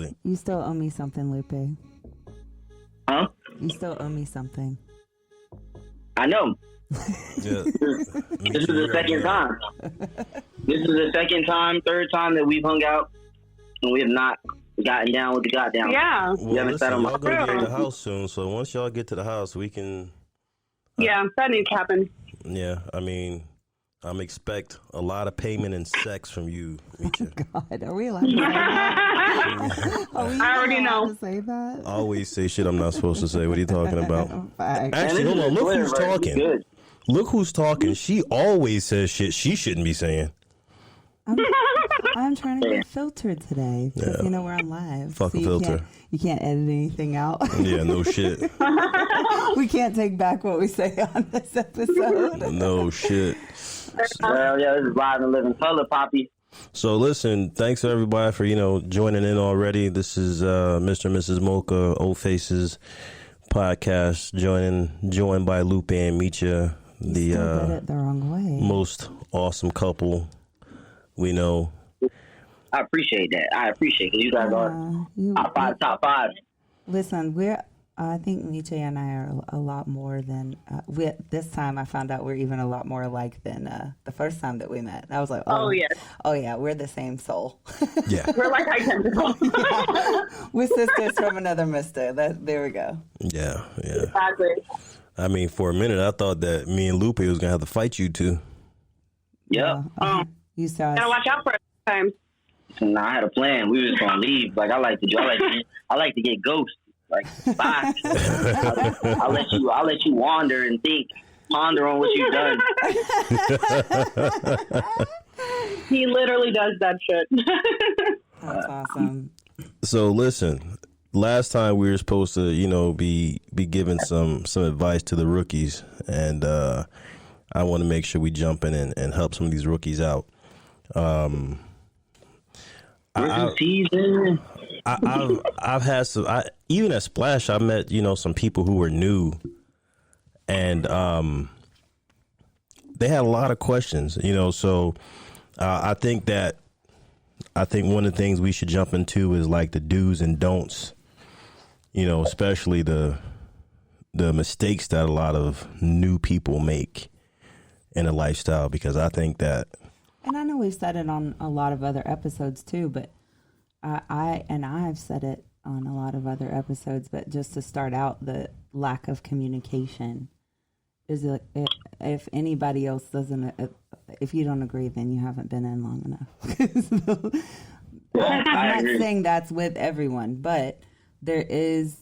Exactly. You still owe me something, Lupe. Huh? You still owe me something. I know. Yeah. This is the second time. This is the second time, third time that we've hung out, and we have not gotten down with the goddamn. Yeah. Well, listen, y'all gonna get to the house soon, so once y'all get to the house, we can. Yeah, that needs to happen. Yeah, I mean, I'm expect a lot of payment and sex from you, Micha. God, are we allowed to say that? I already know. To say that? I always say shit I'm not supposed to say. What are you talking about? Facts. Actually, hold on. Look Twitter who's version is talking. good. Look who's talking. She always says shit she shouldn't be saying. I'm trying to get filtered today because Yeah. you know we're on live. Fuck a filter. You can't edit anything out. Yeah, no shit. We can't take back what we say on this episode. No shit. Well, yeah, this is live and living color, Poppy. So listen, thanks everybody for, joining in already. This is Mr. and Mrs. Mocha, Old Faces podcast, joined by Lupe and Micha, Still did it the wrong way. most awesome couple we know. I appreciate that. I appreciate it. You guys are top five. Listen, I think Micha and I are a lot more than this time. I found out we're even a lot more alike than the first time that we met. I was like, oh yeah, we're the same soul. Yeah. We're like identical. We're sisters from another mister. There we go. Yeah. Exactly. I mean, for a minute, I thought that me and Lupe was going to have to fight you two. Yep. You saw us. Gotta watch out for it sometimes. Nah, I had a plan. We were just gonna leave. Like I like to get ghosts. Like bye. I'll let you wander and ponder on what you've done. He literally does that shit. That's awesome. So listen, last time we were supposed to, be giving some advice to the rookies, and I want to make sure we jump in and help some of these rookies out. Season. I've had some. Even at Splash, I met some people who were new, and they had a lot of questions. So I think one of the things we should jump into is like the do's and don'ts. Especially the mistakes that a lot of new people make in a lifestyle, because I think that. And I know we've said it on a lot of other episodes too, but I've said it on a lot of other episodes, but just to start out, the lack of communication is if anybody else doesn't, if you don't agree, then you haven't been in long enough. I'm not saying that's with everyone, but there is,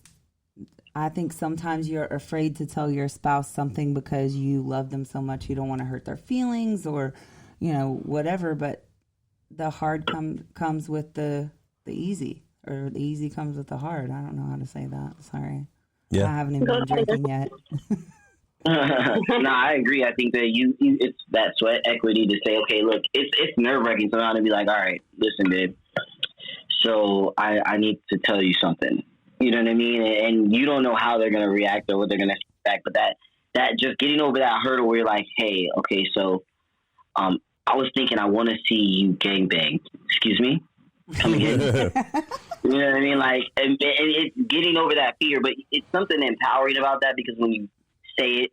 I think sometimes you're afraid to tell your spouse something because you love them so much, you don't want to hurt their feelings or, whatever, but the hard comes with the easy, or the easy comes with the hard. I don't know how to say that. Sorry. Yeah. I haven't even been drinking yet. No, I agree. I think that it's that sweat equity to say, okay, look, it's nerve wracking sometimes to be like, all right, listen, babe. So I need to tell you something. You know what I mean? And you don't know how they're gonna react or what they're gonna expect, but that just getting over that hurdle where you're like, hey, okay, so I was thinking I want to see you gangbang. Excuse me? Come again? You know what I mean? Like, and it's getting over that fear, but it's something empowering about that, because when you say it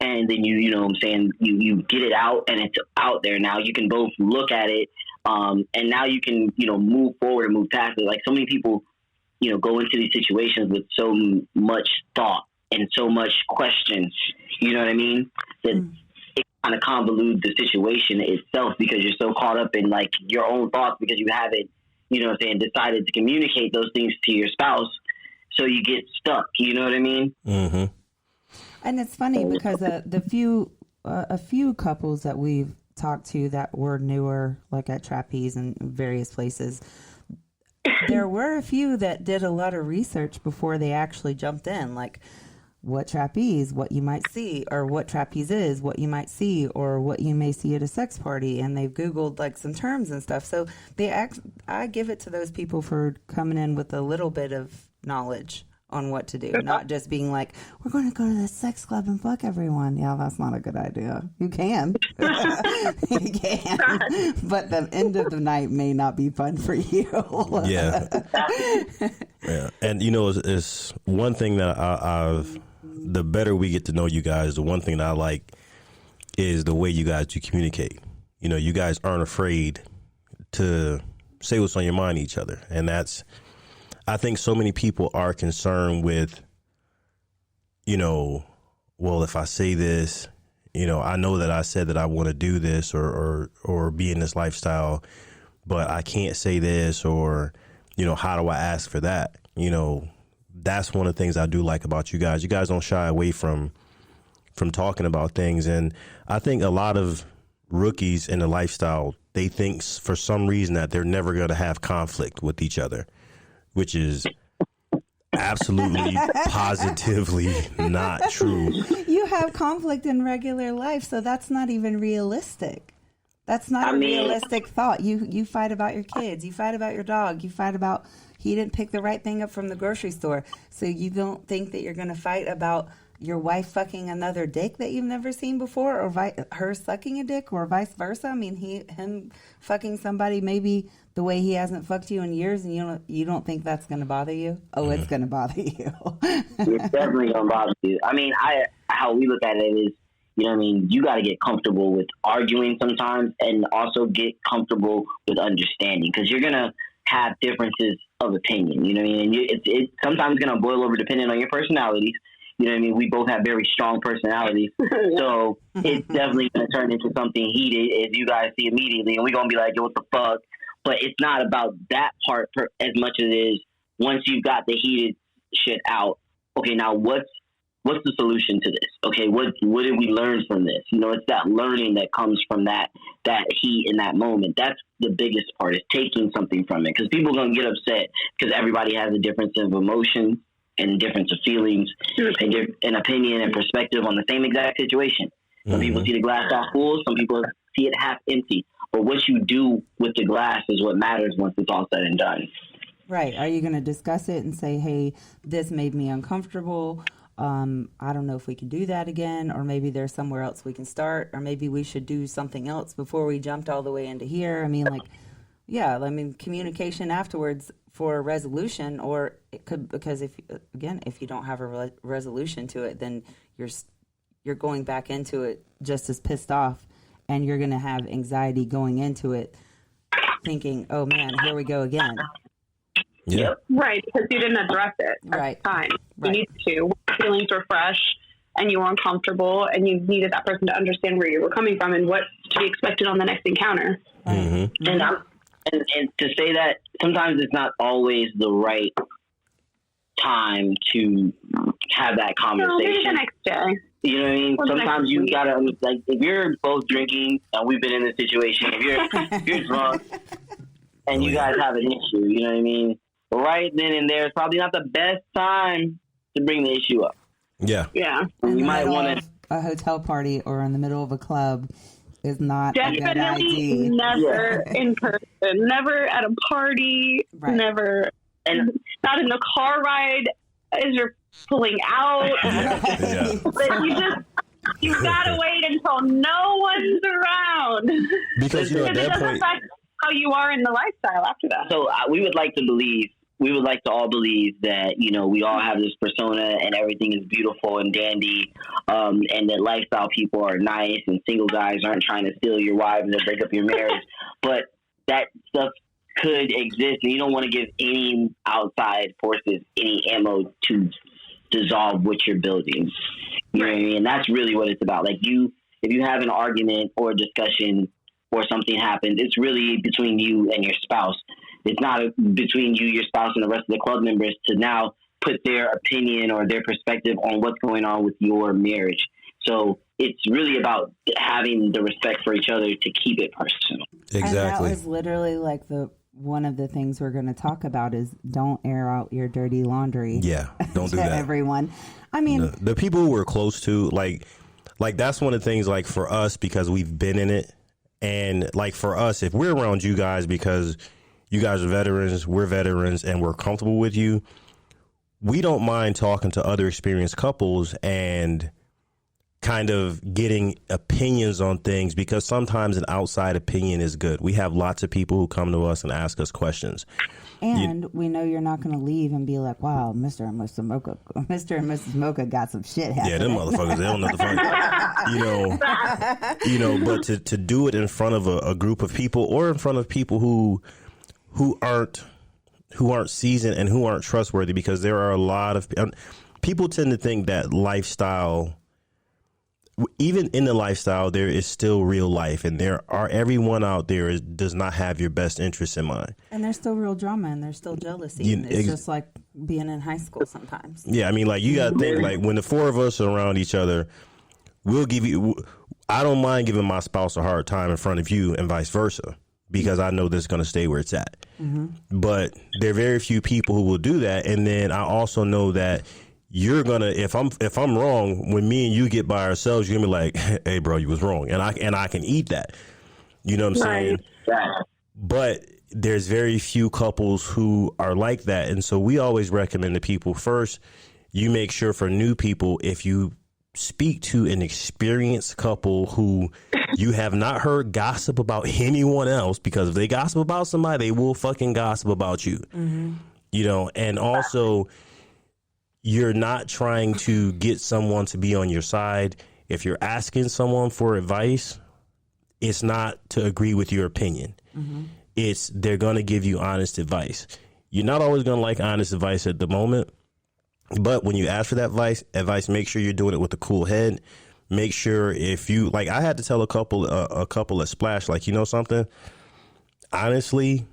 and then you know what I'm saying, you get it out and it's out there now. You can both look at it, and now you can, move forward and move past it. Like, so many people, go into these situations with so much thought and so much questions, you know what I mean? That it kind of convolutes the situation itself, because you're so caught up in like your own thoughts, because you haven't, decided to communicate those things to your spouse. So you get stuck, you know what I mean? Mm-hmm. And it's funny because a few couples that we've talked to that were newer, like at Trapeze and various places, there were a few that did a lot of research before they actually jumped in, like what trapeze, what you might see, or what trapeze is, what you might see, or what you may see at a sex party. And they've Googled like some terms and stuff. So I give it to those people for coming in with a little bit of knowledge on what to do, not just being like, we're going to go to the sex club and fuck everyone. Yeah, that's not a good idea. You can. You can. But the end of the night may not be fun for you. Yeah. Yeah. And, you know, it's one thing that I've, the better we get to know you guys, the one thing that I like is the way you guys do communicate. You know, you guys aren't afraid to say what's on your mind to each other. And that's, I think so many people are concerned with, you know, well, if I say this, you know, I know that I said that I want to do this or be in this lifestyle, but I can't say this, or, you know, how do I ask for that? You know, that's one of the things I do like about you guys. You guys don't shy away from talking about things. And I think a lot of rookies in the lifestyle, they think for some reason that they're never going to have conflict with each other, which is absolutely positively not true. You have conflict in regular life, so that's not even realistic. That's not a realistic thought. You fight about your kids. You fight about your dog. You fight about he didn't pick the right thing up from the grocery store. So you don't think that you're going to fight about your wife fucking another dick that you've never seen before, or her sucking a dick, or vice versa. I mean, him fucking somebody maybe the way he hasn't fucked you in years, and you don't think that's going to bother you? Oh, it's going to bother you. It's definitely going to bother you. I mean, how we look at it is, you know what I mean, you got to get comfortable with arguing sometimes, and also get comfortable with understanding, because you're going to have differences of opinion, you know what I mean? And it's sometimes going to boil over depending on your personalities. You know what I mean? We both have very strong personalities. So it's definitely going to turn into something heated, as you guys see immediately. And we're going to be like, yo, what the fuck? But it's not about that part as much as it is once you've got the heated shit out. Okay, now what's the solution to this? Okay, what did we learn from this? You know, it's that learning that comes from that heat in that moment. That's the biggest part, is taking something from it. Because people are going to get upset because everybody has a difference of emotion and difference of feelings and opinion and perspective on the same exact situation. Some people see the glass half full, some people see it half empty. But what you do with the glass is what matters once it's all said and done. Right. Are you going to discuss it and say, hey, this made me uncomfortable? I don't know if we can do that again, or maybe there's somewhere else we can start, or maybe we should do something else before we jumped all the way into here. I mean, like, yeah, I mean, communication afterwards for a resolution, or it could, because if you don't have a resolution to it, then you're going back into it just as pissed off, and you're going to have anxiety going into it, thinking, oh man, here we go again. Yeah. Right, because you didn't address it at the time. You need to. Feelings were fresh, and you were uncomfortable, and you needed that person to understand where you were coming from and what to be expected on the next encounter. Mm-hmm. And to say that sometimes it's not always the right time to have that conversation. No, maybe the next day. You know what I mean? Sometimes you gotta, like, if you're both drinking, we've been in this situation, if you're drunk and you guys have an issue, you know what I mean? Right then and there is probably not the best time to bring the issue up. Yeah. Yeah. You might want to. A hotel party or in the middle of a club is not a good Definitely idea. never in person, never at a party, never, and not in the car ride as you're pulling out. Yeah. But you gotta wait until no one's around, because you know, at it that doesn't point, affect how you are in the lifestyle after that. So we would like to all believe that, you know, we all have this persona and everything is beautiful and dandy, and that lifestyle people are nice and single guys aren't trying to steal your wives and break up your marriage. But that stuff could exist, and you don't want to give any outside forces any ammo to dissolve what you're building. You know what I mean? And that's really what it's about. Like, if you have an argument or a discussion or something happens, it's really between you and your spouse. It's not between you, your spouse, and the rest of the club members to now put their opinion or their perspective on what's going on with your marriage. So it's really about having the respect for each other to keep it personal. Exactly. And that was literally like one of the things we're going to talk about is don't air out your dirty laundry. Yeah, don't do to that. Everyone. I mean, the people who we're close to, like that's one of the things, like, for us, because we've been in it. And like, for us, if we're around you guys because you guys are veterans, we're veterans, and we're comfortable with you, we don't mind talking to other experienced couples and kind of getting opinions on things, because sometimes an outside opinion is good. We have lots of people who come to us and ask us questions. And we know you're not going to leave and be like, wow, Mr. and Mrs. Mocha got some shit happening. Yeah, them motherfuckers, they don't know the fun. But to do it in front of a group of people, or in front of people who aren't seasoned and who aren't trustworthy, because there are a lot of people tend to think that lifestyle, even in the lifestyle, there is still real life, and everyone out there does not have your best interests in mind. And there's still real drama, and there's still jealousy. And it's just like being in high school sometimes. Yeah, I mean, like, you got to think, like, when the four of us are around each other, I don't mind giving my spouse a hard time in front of you, and vice versa, because I know this is going to stay where it's at. Mm-hmm. But there are very few people who will do that. And then I also know that you're gonna, if I'm wrong, when me and you get by ourselves, you're gonna be like, hey bro, you was wrong. And I can eat that. You know what I'm saying? But there's very few couples who are like that. And so we always recommend to people, first, you make sure for new people, if you speak to an experienced couple who you have not heard gossip about anyone else, because if they gossip about somebody, they will fucking gossip about you. Mm-hmm. And also, you're not trying to get someone to be on your side. If you're asking someone for advice, it's not to agree with your opinion. Mm-hmm. They're going to give you honest advice. You're not always going to like honest advice at the moment, but when you ask for that advice, make sure you're doing it with a cool head. Make sure, if you, like, I had to tell a couple at Splash, like, you know something? Honestly,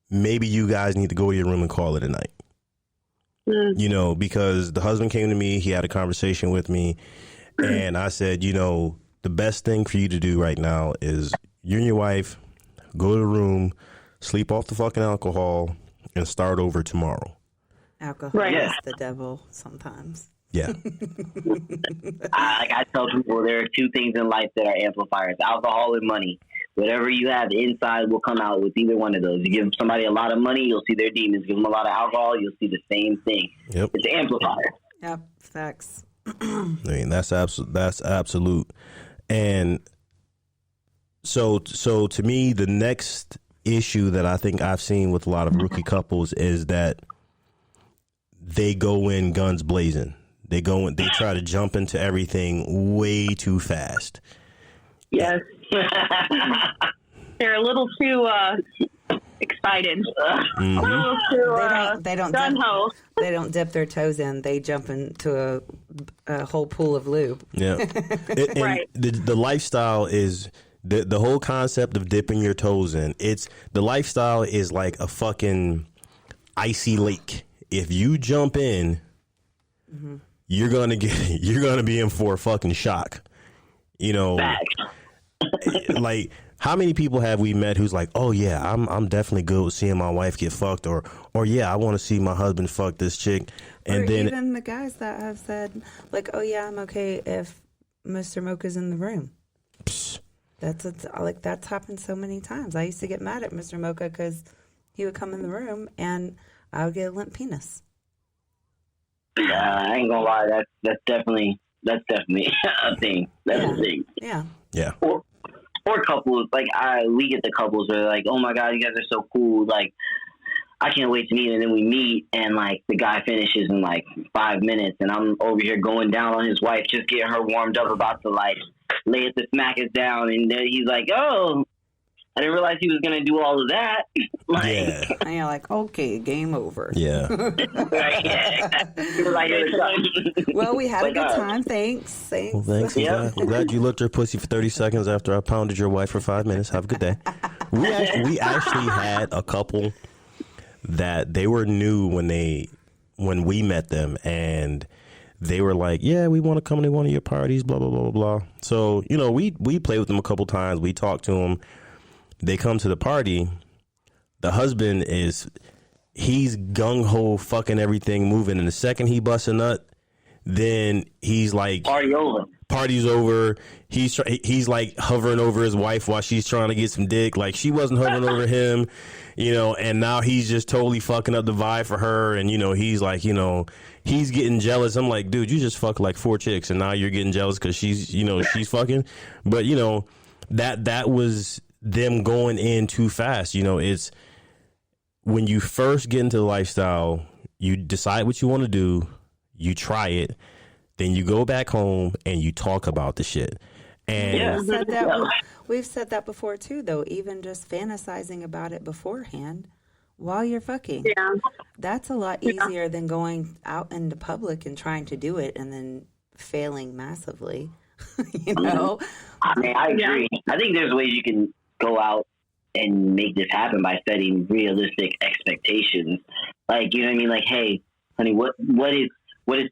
maybe you guys need to go to your room and call it a night. Because the husband came to me, he had a conversation with me, and I said, the best thing for you to do right now is you and your wife go to the room, sleep off the fucking alcohol, and start over tomorrow. Alcohol is the devil sometimes. Yeah. I tell people there are two things in life that are amplifiers: alcohol and money. Whatever you have inside will come out with either one of those. You give somebody a lot of money, you'll see their demons. Give them a lot of alcohol, you'll see the same thing. Yep. It's an amplifier. Yep, facts. I mean, that's absolute. And so to me, the next issue that I think I've seen with a lot of rookie couples is that they go in guns blazing. They try to jump into everything way too fast. Yes. They're a little too excited. Mm-hmm. A little too they don't dip their toes in. They jump into a whole pool of lube. Yeah. Right. The lifestyle is the whole concept of dipping your toes in. The lifestyle is like a fucking icy lake. If you jump in, mm-hmm. you're gonna be in for a fucking shock. Like, how many people have we met who's like, oh yeah, I'm definitely good with seeing my wife get fucked, or yeah, I want to see my husband fuck this chick, and or then even the guys that have said like, oh yeah, I'm okay if Mr. Mocha's in the room. Psh. That's happened so many times. I used to get mad at Mr. Mocha because he would come in the room and I would get a limp penis. I ain't gonna lie, that's definitely a thing. That's a thing. Yeah. Or couples, like we get the couples where they're like, oh my god, you guys are so cool, like I can't wait to meet, and then we meet and like the guy finishes in like 5 minutes and I'm over here going down on his wife, just getting her warmed up, about to like lay it to smack it down, and then he's like, oh, I didn't realize he was going to do all of that. Yeah. And you're like, okay, game over. Yeah. Right, yeah. Well, we had a good time. Thanks. Well, thanks. Yeah. I'm glad you licked her pussy for 30 seconds after I pounded your wife for 5 minutes. Have a good day. We actually had a couple that they were new when we met them, and they were like, yeah, we want to come to one of your parties, blah, blah, blah, blah, blah. So, we played with them a couple times. We talked to them. They come to the party. The husband he's gung-ho, fucking everything moving. And the second he busts a nut, Then he's like, party's over. He's like hovering over his wife while she's trying to get some dick. Like, she wasn't hovering over him, you know, and now he's just totally fucking up the vibe for her. And, you know, he's like, you know, he's getting jealous. I'm like, dude, you just fucked like 4 chicks and now you're getting jealous because she's, you know, she's fucking. But, you know, that was them going in too fast. You know, it's when you first get into the lifestyle, you decide what you want to do, you try it, then you go back home and you talk about the shit. And we've said that before too, though. Even just fantasizing about it beforehand while you're fucking. Yeah. That's a lot easier than going out into public and trying to do it and then failing massively. You know? I mean, I agree. I think there's ways you can go out and make this happen by setting realistic expectations. Like, you know what I mean? Like, hey, honey, what is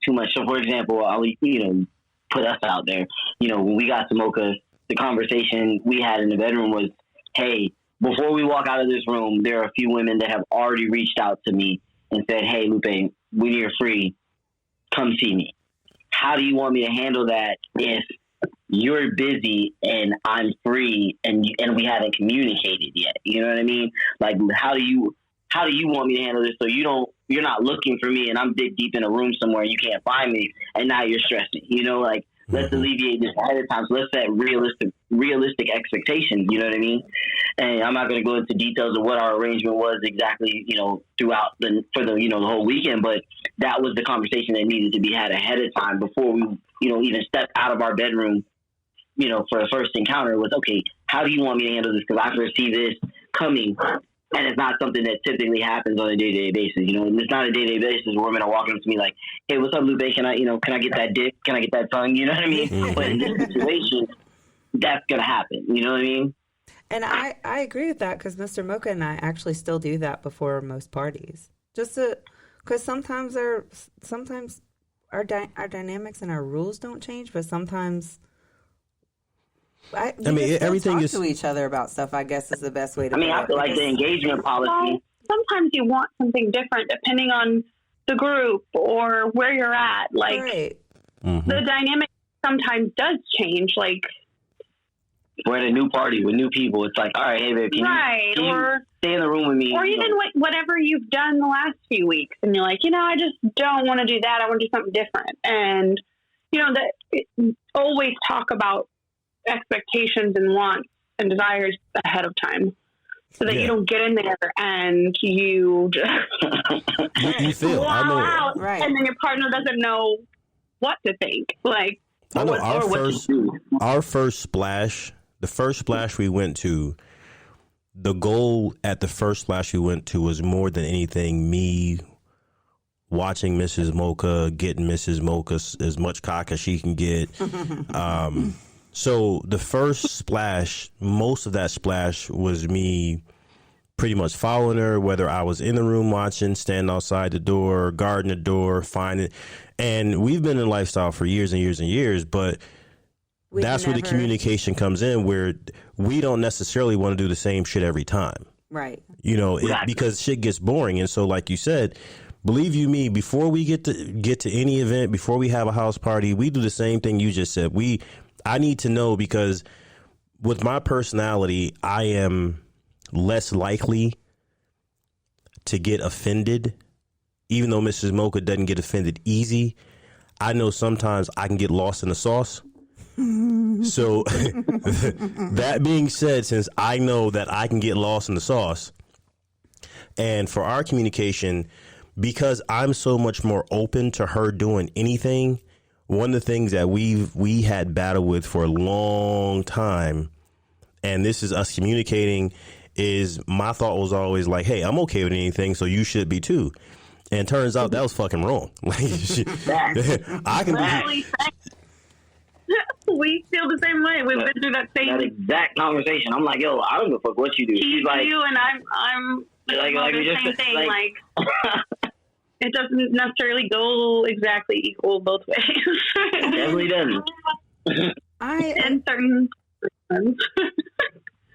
too much? So, for example, I'll, you know, put us out there. You know, when we got to Mocha, the conversation we had in the bedroom was, hey, before we walk out of this room, there are a few women that have already reached out to me and said, hey, Lupe, when you're free, come see me. How do you want me to handle that if you're busy and I'm free and we haven't communicated yet? You know what I mean? Like, how do you want me to handle this so you're not looking for me and I'm deep in a room somewhere and you can't find me and now you're stressing? You know, like, let's alleviate this ahead of time. So let's set realistic expectations. You know what I mean? And I'm not going to go into details of what our arrangement was exactly, you know, throughout the whole weekend, but that was the conversation that needed to be had ahead of time before we, you know, even stepped out of our bedroom, you know, for the first encounter. Was, okay, how do you want me to handle this? Because I foresee this coming. And it's not something that typically happens on a day-to-day basis. You know, it's not a day-to-day basis where women are walking up to me like, hey, what's up, Lupe? Can I get that dick? Can I get that tongue? You know what I mean? Mm-hmm. But in this situation, that's going to happen. You know what I mean? And I agree with that because Mr. Mocha and I actually still do that before most parties. Just because sometimes our dynamics and our rules don't change, but sometimes... I mean, everything is to each other about stuff. I guess is the best way to. I mean, I feel like the engagement policy. Well, sometimes you want something different depending on the group or where you're at. Like, the dynamic sometimes does change. Like, we're at a new party with new people. It's like, all right, hey, babe, can you stay in the room with me? Or even whatever you've done the last few weeks, and you're like, you know, I just don't want to do that. I want to do something different. And you know that always talk about expectations and wants and desires ahead of time so that you don't get in there and you just feel out, right? And then your partner doesn't know what to think. Like, I know our first splash, the first splash we went to, the goal at the first splash we went to was more than anything me watching Mrs. Mocha, getting Mrs. Mocha as much cock as she can get. So the first splash, most of that splash was me pretty much following her, whether I was in the room watching, standing outside the door, guarding the door, finding. And we've been in lifestyle for years and years and years, but that's where the communication comes in, where we don't necessarily want to do the same shit every time. Right. You know, because shit gets boring. And so, like you said, believe you me, before we get to any event, before we have a house party, we do the same thing you just said. I need to know, because with my personality, I am less likely to get offended. Even though Mrs. Mocha doesn't get offended easy, I know sometimes I can get lost in the sauce. So that being said, since I know that I can get lost in the sauce, and for our communication, because I'm so much more open to her doing anything, one of the things that we had battled with for a long time, and this is us communicating, is my thought was always like, hey, I'm okay with anything, so you should be too. And it turns out that was fucking wrong. Like, I can be. We feel the same way. We've been through that exact conversation. I'm like, yo, I don't give a fuck what you do. She's like, you and I'm like the same thing. Like it doesn't necessarily go exactly equal both ways. It definitely doesn't. In certain sense.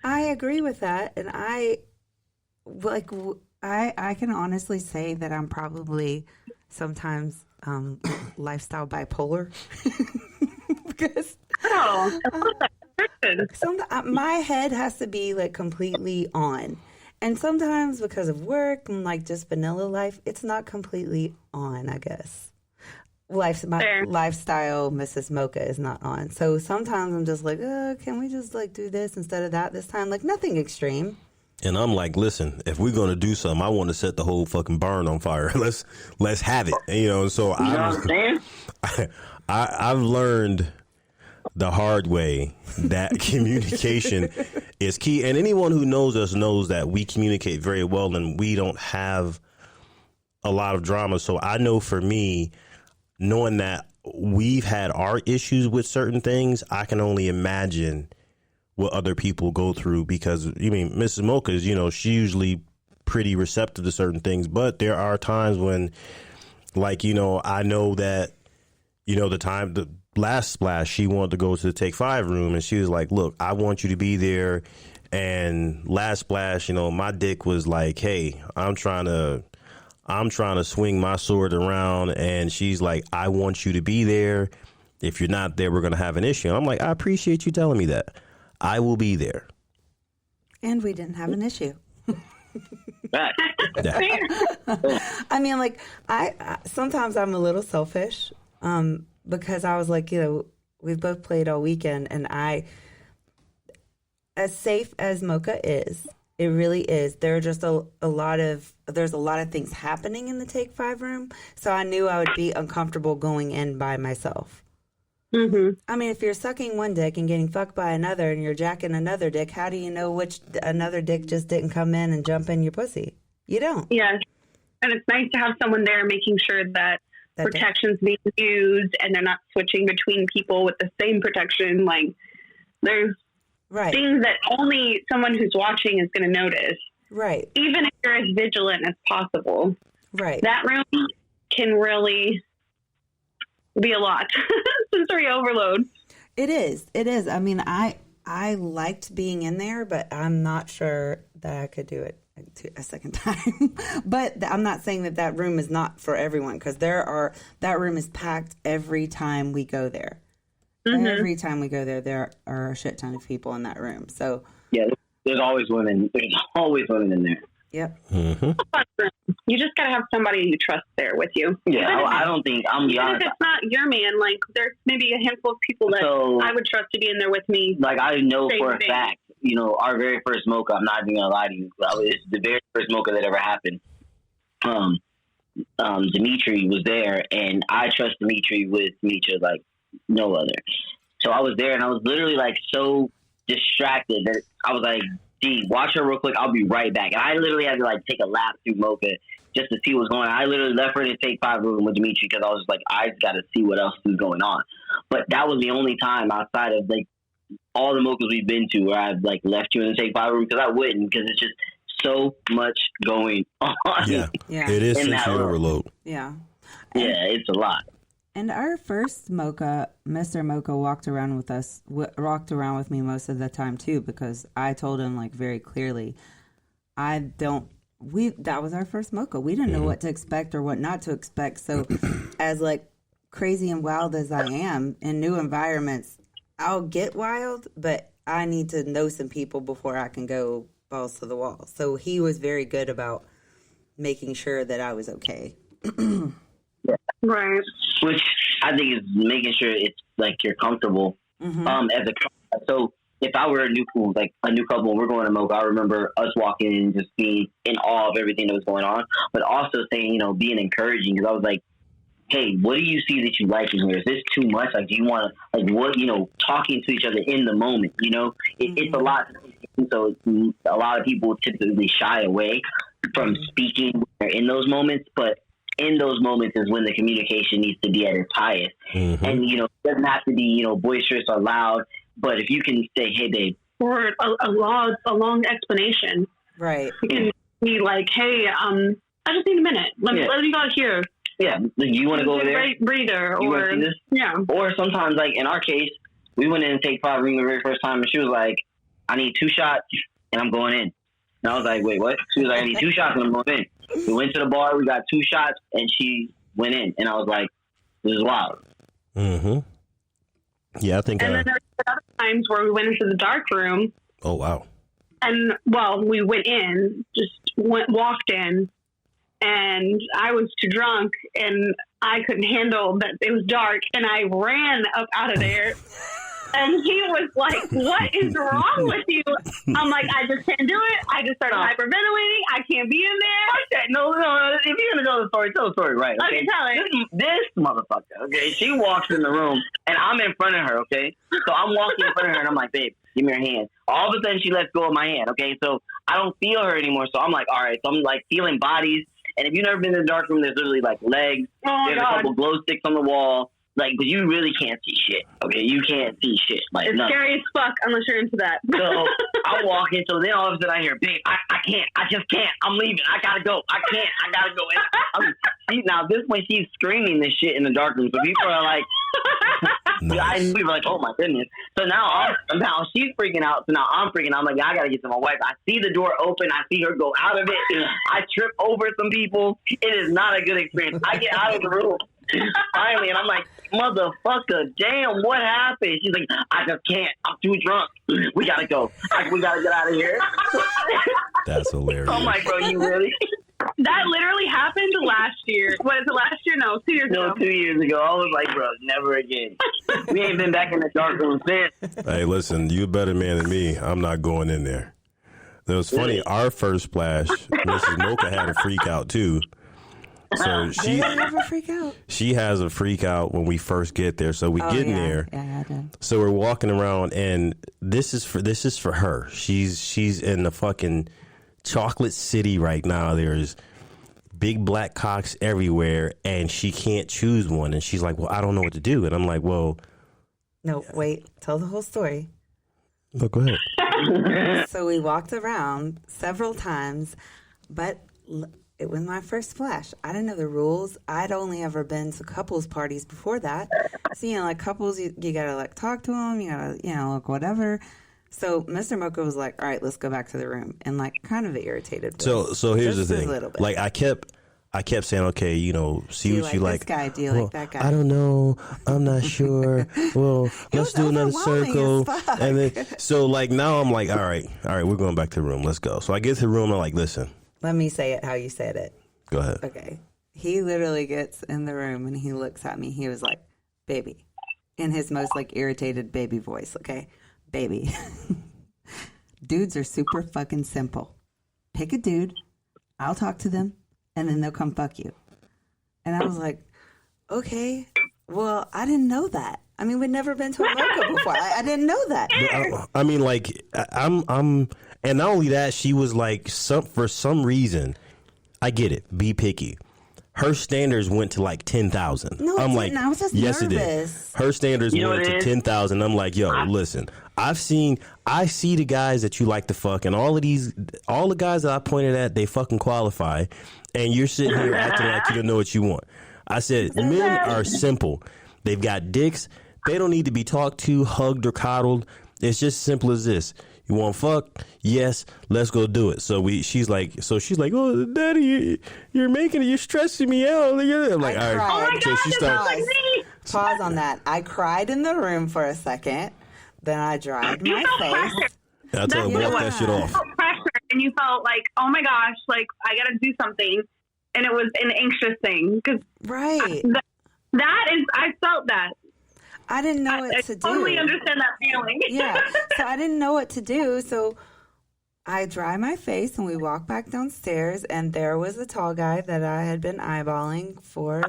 I agree with that, and I can honestly say that I'm probably sometimes lifestyle bipolar. Because my head has to be like completely on. And sometimes because of work and like just vanilla life, it's not completely on, I guess. Lifestyle Mrs. Mocha is not on. So sometimes I'm just like, can we just like do this instead of that this time? Like nothing extreme. And I'm like, listen, if we're going to do something, I want to set the whole fucking barn on fire. Let's have it. And, you know, so I've learned the hard way that communication is key. And anyone who knows us knows that we communicate very well and we don't have a lot of drama. So I know for me, knowing that we've had our issues with certain things, I can only imagine what other people go through, because I mean, Mrs. Mocha's, you know, she's usually pretty receptive to certain things, but there are times when, like, you know, I know that, you know, the last splash, she wanted to go to the Take 5 room, and she was like, look, I want you to be there. And last splash, you know, my dick was like, hey, I'm trying to swing my sword around, and she's like, I want you to be there. If you're not there, we're going to have an issue. And I'm like, I appreciate you telling me that. I will be there. And we didn't have an issue. Yeah. I mean, like, I sometimes I'm a little selfish because I was like, you know, we've both played all weekend, and as safe as Mocha is, it really is. There are just there's a lot of things happening in the Take 5 room, so I knew I would be uncomfortable going in by myself. Mm-hmm. I mean, if you're sucking one dick and getting fucked by another and you're jacking another dick, how do you know which another dick just didn't come in and jump in your pussy? You don't. Yes. And it's nice to have someone there making sure that protection's being used and they're not switching between people with the same protection. Like, there's things that only someone who's watching is going to notice. Right. Even if you're as vigilant as possible. Right. That room can really be a lot. Sensory overload. It is. I mean, I liked being in there, but I'm not sure that I could do it a second time. But I'm not saying that room is not for everyone, because that room is packed every time we go there. Mm-hmm. Every time we go there are a shit ton of people in that room. So yeah, there's always women. There's always women in there. Yep. Mm-hmm. You just gotta have somebody you trust there with you. Yeah, I don't think I'm even if it's not your man. Like, there's maybe a handful of people that I would trust to be in there with me. Like, I know for a fact, you know, our very first mocha. I'm not even gonna lie to you. It's the very first mocha that ever happened. Dimitri was there, and I trust Dimitri with Micha like no other. So I was there, and I was literally like so distracted that I was like, watch her real quick. I'll be right back. And I literally had to like take a lap through Mocha just to see what's going on. I literally left her in the Take 5 room with Dimitri because I was like, I just got to see what else is going on. But that was the only time outside of like all the Mochas we've been to where I've like left you in the Take 5 room, because I wouldn't, because it's just so much going on. Yeah, it is sensory overload. Yeah. Yeah, it's a lot. And our first Mocha, Mr. Mocha, walked around with me most of the time too, because I told him like very clearly, that was our first Mocha. We didn't know what to expect or what not to expect. So as like crazy and wild as I am in new environments, I'll get wild, but I need to know some people before I can go balls to the wall. So he was very good about making sure that I was okay. Right. Which I think is making sure it's like you're comfortable as a couple. So if I were a new couple and we're going to Mocha, I remember us walking in and just being in awe of everything that was going on, but also saying, you know, being encouraging, because I was like, hey, what do you see that you like in here? Is this too much? Like, do you want to, like, what, you know, talking to each other in the moment, you know? It's a lot. So a lot of people typically shy away from speaking when they're in those moments, but in those moments is when the communication needs to be at its highest. Mm-hmm. And, you know, it doesn't have to be, you know, boisterous or loud, but if you can say, hey, babe. Or a long explanation. Right. You can be like, hey, I just need a minute. Let me go here. Yeah. You want to go over there? Breather. You want to see this? Yeah. Or sometimes, like in our case, we went in and Take 5 room the very first time, and she was like, I need 2 shots and I'm going in. And I was like, wait, what? She was like, I need 2 shots and I'm going in. We went to the bar, we got 2 shots, and she went in, and I was like, this is wild. Mm-hmm. Yeah, I think. And then there were other times where we went into the dark room. Oh wow. And we went in, walked in, and I was too drunk, and I couldn't handle that it was dark, and I ran up out of there. And he was like, what is wrong with you? I'm like, I just can't do it. I just started hyperventilating. I can't be in there. Okay, no. If you're going to tell the story right. Okay, tell it. This motherfucker, okay, she walks in the room, and I'm in front of her, okay? So I'm walking in front of her, and I'm like, babe, give me your hand. All of a sudden, she lets go of my hand, okay? So I don't feel her anymore. So I'm like, all right. So I'm like feeling bodies. And if you've never been in the dark room, there's literally like legs. There's a couple glow sticks on the wall. Like, but you really can't see shit. Okay, you can't see shit. Like, it's scary as fuck unless you're into that. So I'm walking. So then all of a sudden I hear, babe, I can't. I just can't. I'm leaving. I gotta go. I can't. I gotta go. Now at this point she's screaming this shit in the dark room. So people are like, we were like, oh my goodness. So now she's freaking out. So now I'm freaking out. I'm like, I gotta get to my wife. I see the door open. I see her go out of it. I trip over some people. It is not a good experience. I get out of the room. Finally, and I'm like, motherfucker, damn, what happened? She's like, I just can't. I'm too drunk. We gotta go. We gotta get out of here. That's hilarious. I'm like, bro, you really? That literally happened last year. What is it, last year? No, 2 years ago. 2 years ago. I was like, bro, never again. We ain't been back in the dark room since. Hey, listen, you a better man than me. I'm not going in there. It was funny. Our first splash, Mrs. Mocha had a freak out too. So she have a freak out. She has a freak out when we first get there. So we get in there. Yeah, I did. So we're walking around, and this is for her. She's in the fucking chocolate city right now. There's big black cocks everywhere, and she can't choose one. And she's like, "Well, I don't know what to do." And I'm like, "Well, no, wait, tell the whole story." Look, go ahead. So we walked around several times, but it was my first splash. I didn't know the rules. I'd only ever been to couples parties before that. So, like couples, you gotta like talk to them. You gotta, look, whatever. So Mr. Mocha was like, all right, let's go back to the room. And like kind of irritated. So here's the thing. Like I kept saying, okay, see what you like. This guy? Do you like that guy? I don't know. I'm not sure. Well, let's do another circle. And then, so like now I'm like, all right, we're going back to the room. Let's go. So I get to the room. I'm like, listen. Let me say it how you said it. Go ahead. Okay. He literally gets in the room and he looks at me. He was like, baby, in his most like irritated baby voice. Okay. Baby. Dudes are super fucking simple. Pick a dude. I'll talk to them and then they'll come fuck you. And I was like, okay, well, I didn't know that. I mean, we'd never been to a local before. I didn't know that. I mean, like, I'm, and not only that, she was like, for some reason, I get it, be picky. Her standards went to like 10,000. No, I'm like, I was just yes, nervous. It did. Her standards went to 10,000. I'm like, yo, listen, I see the guys that you like to fuck, and all the guys that I pointed at, they fucking qualify, and you're sitting here acting like you don't know what you want. I said, men are simple. They've got dicks. They don't need to be talked to, hugged, or coddled. It's just simple as this. You want to fuck? Yes, let's go do it. So she's like, oh, Daddy, you're stressing me out. I'm like, all right. Oh my so she starts. Pause on that. I cried in the room for a second. Then I dried my face. I told her, walk that shit off. You felt pressure, and you felt like, oh my gosh, like I got to do something, and it was an anxious thing because right. I felt that. I didn't know what to do. I totally understand that feeling. Yeah. So I didn't know what to do. So I dry my face and we walk back downstairs, and there was a tall guy that I had been eyeballing for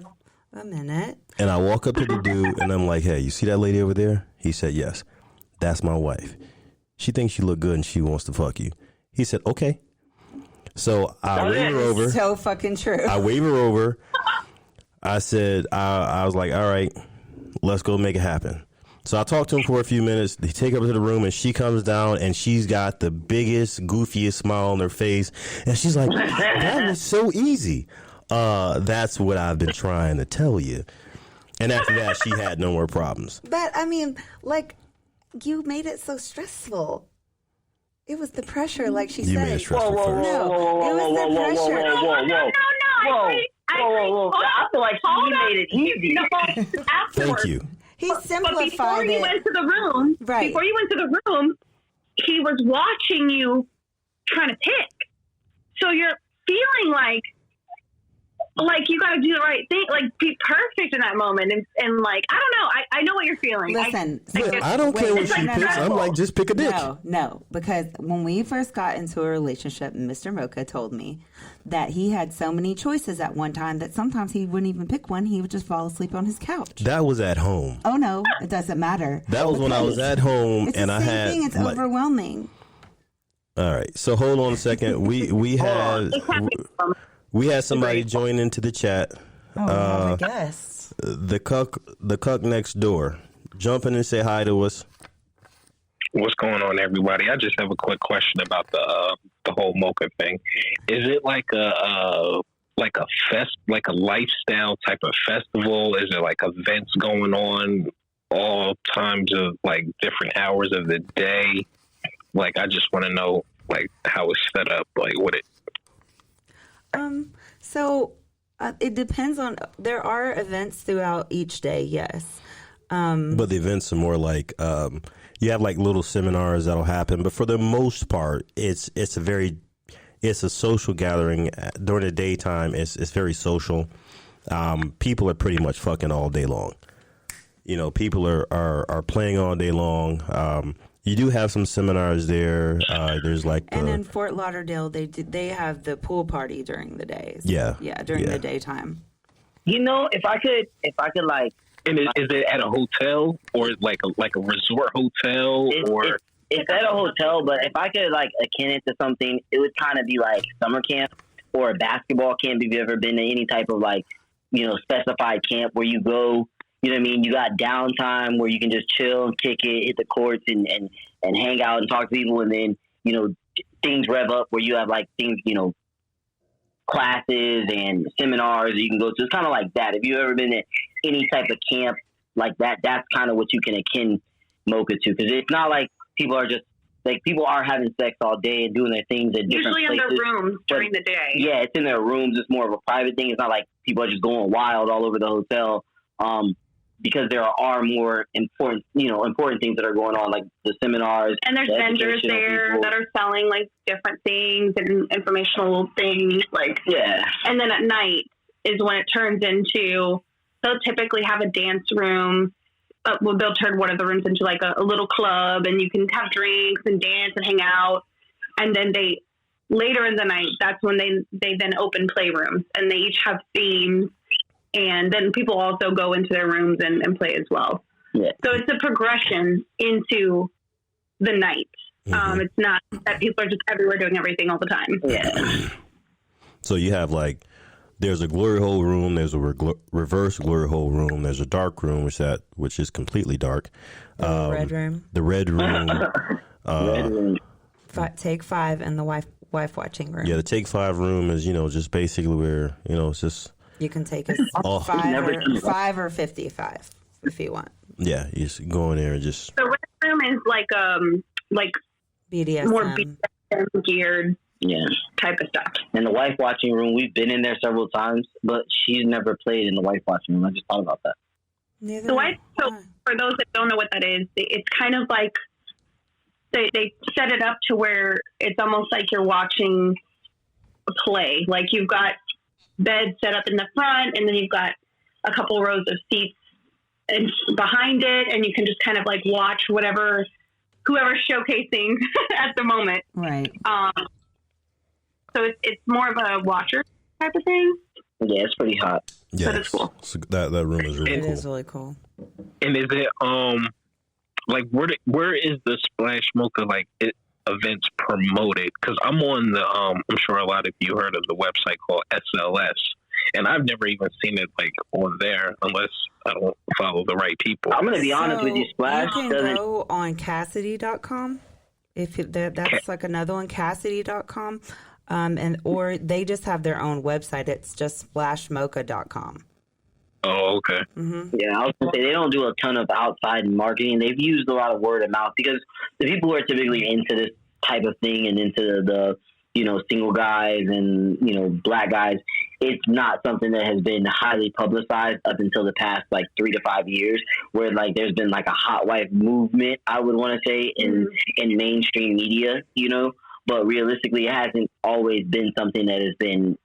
a minute. And I walk up to the dude and I'm like, hey, you see that lady over there? He said, yes, that's my wife. She thinks you look good and she wants to fuck you. He said, okay. So I wave her over. So fucking true. I wave her over. I said, I was like, all right, let's go make it happen. So I talked to him for a few minutes. They take her to the room, and she comes down, and she's got the biggest, goofiest smile on her face. And she's like, that was so easy. That's what I've been trying to tell you. And after that, she had no more problems. But, I mean, like, you made it so stressful. It was the pressure, like she said. You made it stressful first. No, it was the pressure. Whoa. I feel like he made it easy. No, afterwards. Thank you. He But simplified before you it. went to the room, Right. before you went to the room, he was watching you trying to pick. So you're feeling like you got to do the right thing, like be perfect in that moment, and like I don't know, I know what you're feeling. Listen, I don't care what it's she like picks. I'm like, just pick a dick. No, because when we first got into a relationship, Mr. Mocha told me that he had so many choices at one time that sometimes he wouldn't even pick one. He would just fall asleep on his couch. That was at home. Oh no, it doesn't matter. That was when I was at home, It's and the I same had. thing. It's like, overwhelming. all right, so hold on a second. We had somebody join into the chat. I guess. The cuck next door. Jump in and say hi to us. What's going on, everybody? I just have a quick question about the whole mocha thing. Is it like a lifestyle type of festival? Is it like events going on all times of like different hours of the day? Like, I just want to know like how it's set up. Like, what it. So it depends on. There are events throughout each day. Yes. But the events are more like you have like little seminars that'll happen, but for the most part, it's a social gathering during the daytime. It's very social. People are pretty much fucking all day long. You know, people are playing all day long. You do have some seminars there. There's like and in Fort Lauderdale, they have the pool party during the days. Yeah, during the daytime. You know, if I could like. And is it at a hotel or like a resort hotel or? It's at a hotel, but if I could like akin it to something, it would kind of be like summer camp or a basketball camp. If you've ever been to any type of like, you know, specified camp where you go, you know what I mean? You got downtime where you can just chill and kick it, hit the courts and hang out and talk to people. And then, you know, things rev up where you have like things, you know, classes and seminars that you can go to. It's kind of like that. If you've ever been to any type of camp like that, that's kind of what you can akin mocha to, because it's not like people are just like people are having sex all day and doing their things at different usually places. in their rooms during the day. Yeah, it's in their rooms. It's more of a private thing. It's not like people are just going wild all over the hotel, because there are more important things that are going on, like the seminars. And there's vendors there that are selling like different things and informational things, like And then at night is when it turns into. They'll typically have a dance room. They'll turn one of the rooms into like a little club, and you can have drinks and dance and hang out. And then later in the night, that's when they then open playrooms, and they each have themes. And then people also go into their rooms and play as well. Yeah. So it's a progression into the night. Mm-hmm. It's not that people are just everywhere doing everything all the time. Yeah. So you have like. There's a glory hole room. There's a reverse glory hole room. There's a dark room, which is completely dark. The red room. The red room. Red room. Take 5 and the wife watching room. Yeah, the take 5 room is just basically where it's just you can take it 5 or 55 if you want. Yeah, you just go in there and just. The red room is like BDSM. More BDSM geared. Yeah. Type of stuff. And the wife watching room, we've been in there several times, but she's never played in the wife watching room. I just thought about that. Neither the wife, so for those that don't know what that is, it's kind of like they set it up to where it's almost like you're watching a play. Like you've got beds set up in the front, and then you've got a couple rows of seats and behind it, and you can just kind of like watch whoever's showcasing at the moment. Right. So it's more of a watcher type of thing. Yeah, it's pretty hot. Yeah, but it's cool. So that room is really cool. It is really cool. And is it like where is the Splash Mocha like events promoted? Because I'm on the I'm sure a lot of you heard of the website called SLS, and I've never even seen it like on there unless I don't follow the right people. I'm gonna be honest with you, Splash. You can go on Cassidy.com. That's like another one, Cassidy.com. Or they just have their own website. It's just splashmocha.com. Oh, okay. Mm-hmm. Yeah, I was gonna say they don't do a ton of outside marketing. They've used a lot of word of mouth because the people who are typically into this type of thing and into the single guys and black guys, it's not something that has been highly publicized up until the past like 3 to 5 years, where like there's been like a hot wife movement, I would want to say, in mainstream media, you know. But realistically, it hasn't always been something that has been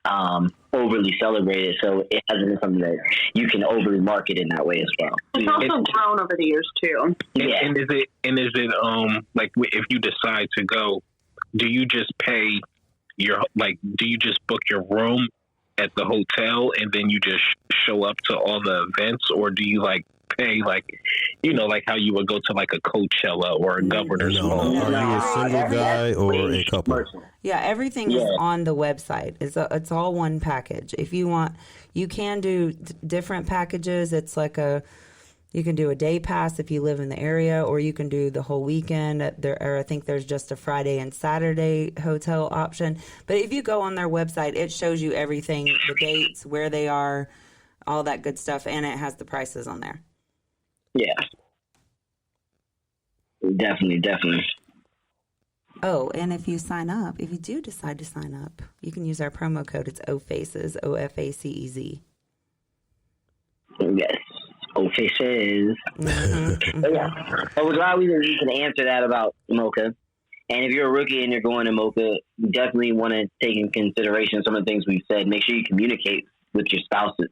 overly celebrated. So it hasn't been something that you can overly market in that way as well. It's also grown over the years too. Yeah. And is it like if you decide to go, do you just pay do you just book your room at the hotel and then you just show up to all the events, or do you like pay like, you know, like how you would go to like a Coachella or a Governor's Ball? Are you a single guy or a couple? Yeah, everything is on the website. It's all one package. If you want, you can do different packages. It's like you can do a day pass if you live in the area, or you can do the whole weekend. Or I think there's just a Friday and Saturday hotel option. But if you go on their website, it shows you everything, the dates, where they are, all that good stuff, and it has the prices on there. Yeah. Definitely. Oh, and if you do decide to sign up, you can use our promo code. It's OFACES, OFACEZ. Yes. Officials. Yeah. But we're glad we can answer that about Mocha. And if you're a rookie and you're going to Mocha, you definitely want to take in consideration some of the things we've said. Make sure you communicate with your spouses.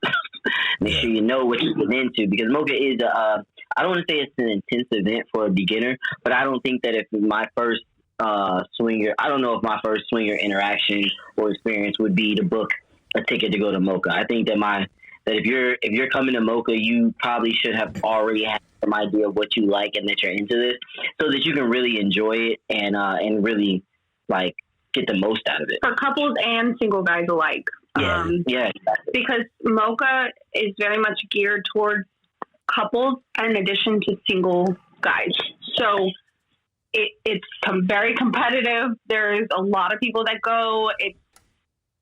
Make sure you know what you're getting into, because Mocha is I don't want to say it's an intense event for a beginner, but I don't think that if my first swinger, I don't know if my first swinger interaction or experience would be to book a ticket to go to Mocha. I think that if you're coming to Mocha, you probably should have already had some idea of what you like and that you're into this, so that you can really enjoy it and really like get the most out of it for couples and single guys alike. Yeah, exactly. Because Mocha is very much geared towards couples in addition to single guys. So it's very competitive. There's a lot of people that go. It's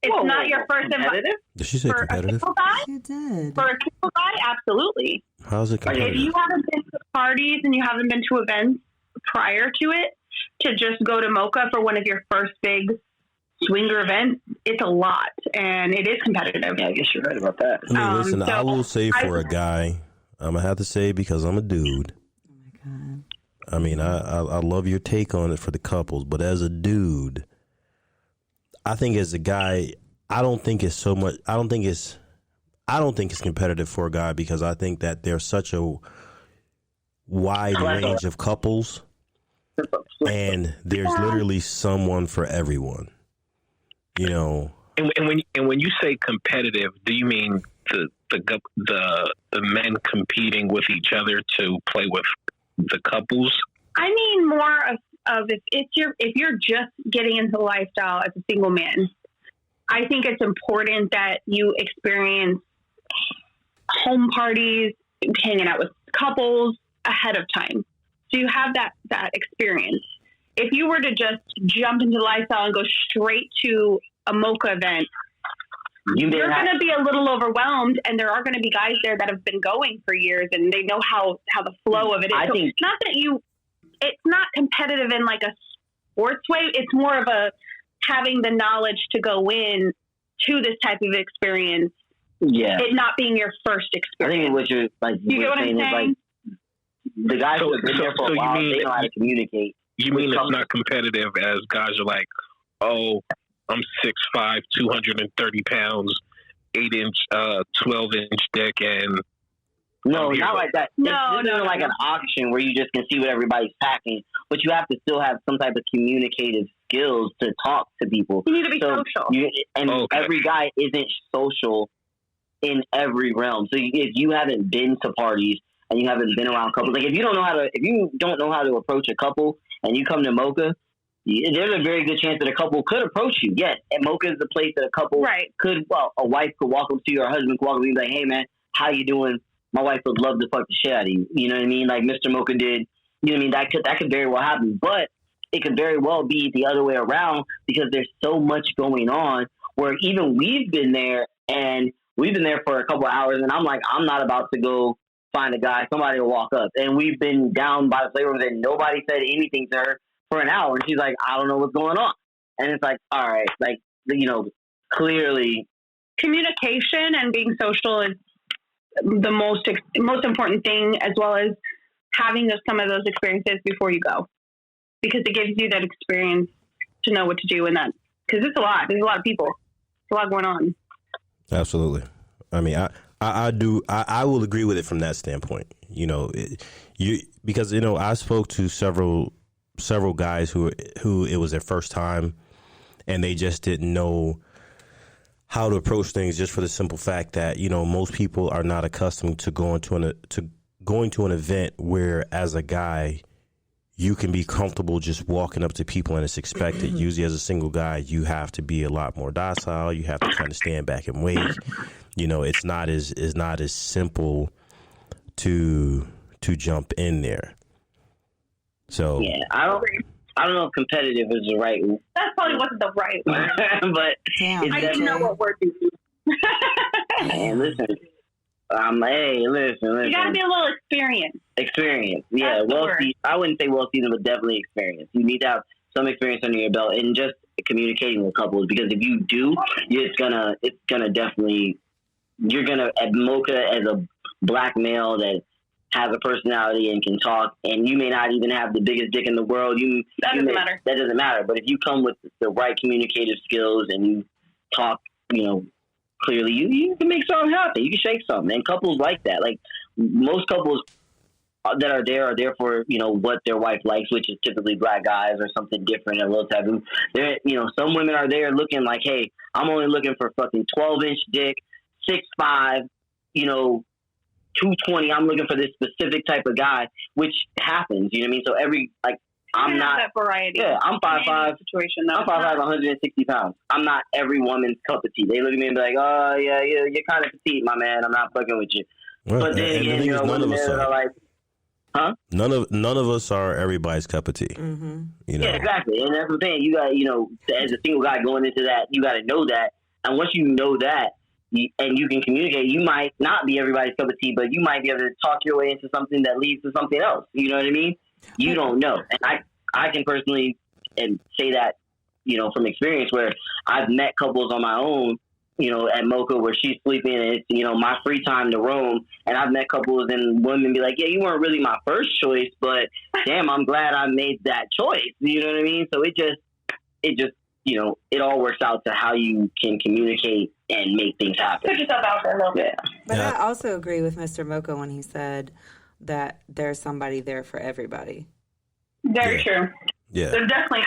not your first competitive. Did she say competitive? She did. For a single guy, absolutely. How's it competitive? If you haven't been to parties and you haven't been to events prior to it, to just go to Mocha for one of your first big swinger events, it's a lot, and it is competitive. Yeah, I guess you're right about that. I mean, listen, I will say for a guy, I'm going to have to say, because I'm a dude. Oh, my God. I mean, I love your take on it for the couples, but as a dude, I think as a guy, I don't think it's competitive for a guy, because I think that there's such a wide range of couples, and there's literally someone for everyone, you know. And when you say competitive, do you mean the men competing with each other to play with the couples? I mean more of if you're just getting into the lifestyle as a single man, I think it's important that you experience home parties, hanging out with couples ahead of time, so you have that experience. If you were to just jump into the lifestyle and go straight to a Mocha event, you're going to be a little overwhelmed, and there are going to be guys there that have been going for years, and they know how the flow of it is. I think it's not competitive in like a sports way. It's more of a having the knowledge to go in to this type of experience. Yeah, it not being your first experience. I think what you're like, you get what I'm saying? Is like the guys who have been there for a while, they know how to communicate. You mean it's not competitive as guys are like, oh, I'm 6'5", 230 pounds, 8-inch, 12-inch dick, and no, not like that. No, this isn't like an auction where you just can see what everybody's packing, but you have to still have some type of communicative skills to talk to people. You need to be social. Every guy isn't social in every realm. So if you haven't been to parties and you haven't been around couples, like if you don't know how to approach a couple and you come to Mocha, there's a very good chance that a couple could approach you. Yes, and Mocha is the place that a couple a wife could walk up to you, or a husband could walk up to you and be like, hey man, how you doing? My wife would love to fuck the shit out of you. You know what I mean? Like Mr. Mocha did. You know what I mean? That could very well happen. But it could very well be the other way around, because there's so much going on where even we've been there for a couple of hours, and I'm like, I'm not about to go find a guy. Somebody will walk up. And we've been down by the playroom and nobody said anything to her for an hour. And she's like, I don't know what's going on. And it's like, all right, like, you know, clearly communication and being social is the most important thing, as well as having some of those experiences before you go, because it gives you that experience to know what to do in that. Because it's a lot. There's a lot of people. There's a lot going on. Absolutely. I mean, I will agree with it from that standpoint. You know, because you know, I spoke to several guys who it was their first time, and they just didn't know how to approach things, just for the simple fact that, you know, most people are not accustomed to going to an event where, as a guy, you can be comfortable just walking up to people and it's expected. Usually as a single guy, you have to be a lot more docile. You have to kind of stand back and wait. You know, it's not as simple to jump in there. So yeah, I don't know if competitive is the right. That probably wasn't the right word. But I didn't know what word to use. And listen, listen. You got to be a little experienced. Experience, yeah. Wealthy. I wouldn't say well seasoned, but definitely experience. You need to have some experience under your belt, and just communicating with couples. Because if you do, it's gonna definitely. You're gonna, at Mocha, as a black male that has a personality and can talk, and you may not even have the biggest dick in the world. That doesn't matter. But if you come with the right communicative skills and you talk, you know, clearly, you can make something happen. You can shake something. And couples like that. Like, most couples that are there for, you know, what their wife likes, which is typically black guys or something different, a little taboo. They're, you know, some women are there looking like, hey, I'm only looking for fucking 12-inch dick, 6'5", you know, 220. I'm looking for this specific type of guy, which happens. You know what I mean? So I'm not that variety. Yeah, I'm 5'5". Situation, though. I'm 5'5", 160 pounds. I'm not every woman's cup of tea. They look at me and be like, "Oh yeah, you're kind of petite, my man. I'm not fucking with you." Well, but then again, you know, none of us are like, huh? None of us are everybody's cup of tea. Mm-hmm. You know? Yeah, exactly. And that's the thing. You got, you know, as a single guy going into that, you got to know that. And once you know that, and you can communicate, you might not be everybody's cup of tea, but you might be able to talk your way into something that leads to something else. You know what I mean? You don't know. And I can personally and say that, you know, from experience, where I've met couples on my own, you know, at Mocha, where she's sleeping and it's, you know, my free time to roam. And I've met couples and women be like, yeah, you weren't really my first choice, but damn, I'm glad I made that choice. You know what I mean? So it just, you know, it all works out to how you can communicate and make things happen. Put yourself out there a little bit. But I also agree with Mr. Mocha when he said that there's somebody there for everybody. Very true. Yeah. There's definitely.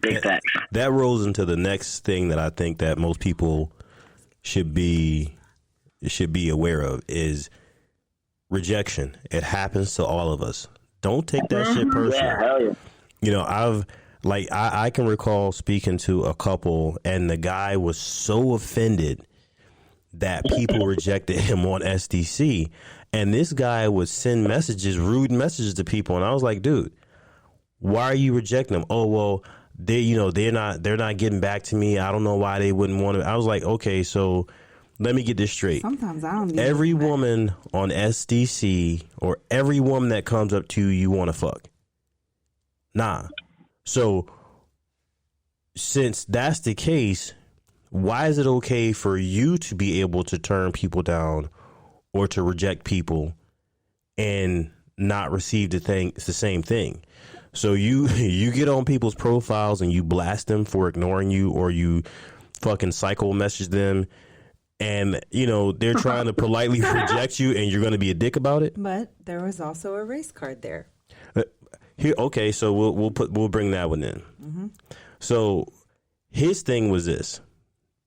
Big facts. That rolls into the next thing that I think that most people should be aware of is rejection. It happens to all of us. Don't take that shit personal. Yeah, hell yeah. You know, I can recall speaking to a couple, and the guy was so offended that people rejected him on SDC, and this guy would send rude messages to people, and I was like, dude, why are you rejecting them? Oh, well, they're not getting back to me. I don't know why they wouldn't want to. I was like, okay, so let me get this straight. Sometimes I don't. Every woman on SDC or every woman that comes up to you want to fuck. Nah. So since that's the case, why is it okay for you to be able to turn people down or to reject people and not receive it's the same thing? So you get on people's profiles and you blast them for ignoring you, or you fucking psycho message them, and you know they're trying to politely reject you, and you're going to be a dick about it. But there was also a race card there. Here, okay, so we'll bring that one in. Mm-hmm. So his thing was this: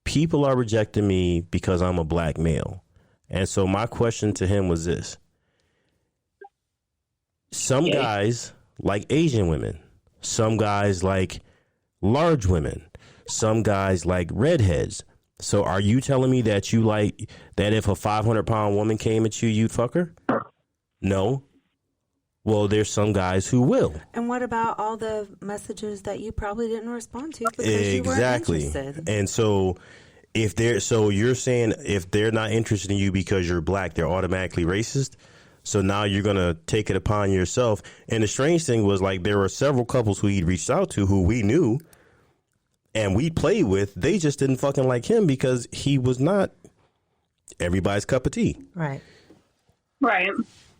people are rejecting me because I'm a black male, and so my question to him was this: some guys like Asian women, some guys like large women, some guys like redheads. So are you telling me that you like that if a 500-pound woman came at you, you'd fuck her? No. Well, there's some guys who will. And what about all the messages that you probably didn't respond to because you weren't interested? And so you're saying if they're not interested in you because you're black, they're automatically racist? So now you're going to take it upon yourself. And the strange thing was, like, there were several couples who he'd reached out to who we knew, and we played with, they just didn't fucking like him because he was not everybody's cup of tea. Right. Right.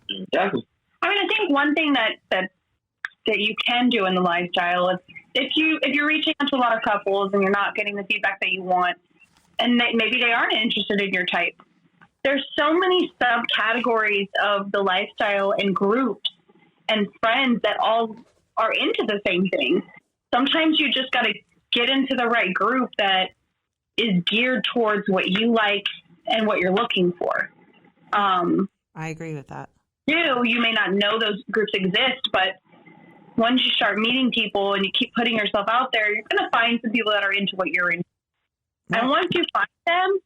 Exactly. I mean, I think one thing that you can do in the lifestyle is if you're reaching out to a lot of couples and you're not getting the feedback that you want, and maybe they aren't interested in your type. There's so many subcategories of the lifestyle and groups and friends that all are into the same thing. Sometimes you just got to get into the right group that is geared towards what you like and what you're looking for. I agree with that. You may not know those groups exist, but once you start meeting people and you keep putting yourself out there, you're going to find some people that are into what you're into. And once you find them,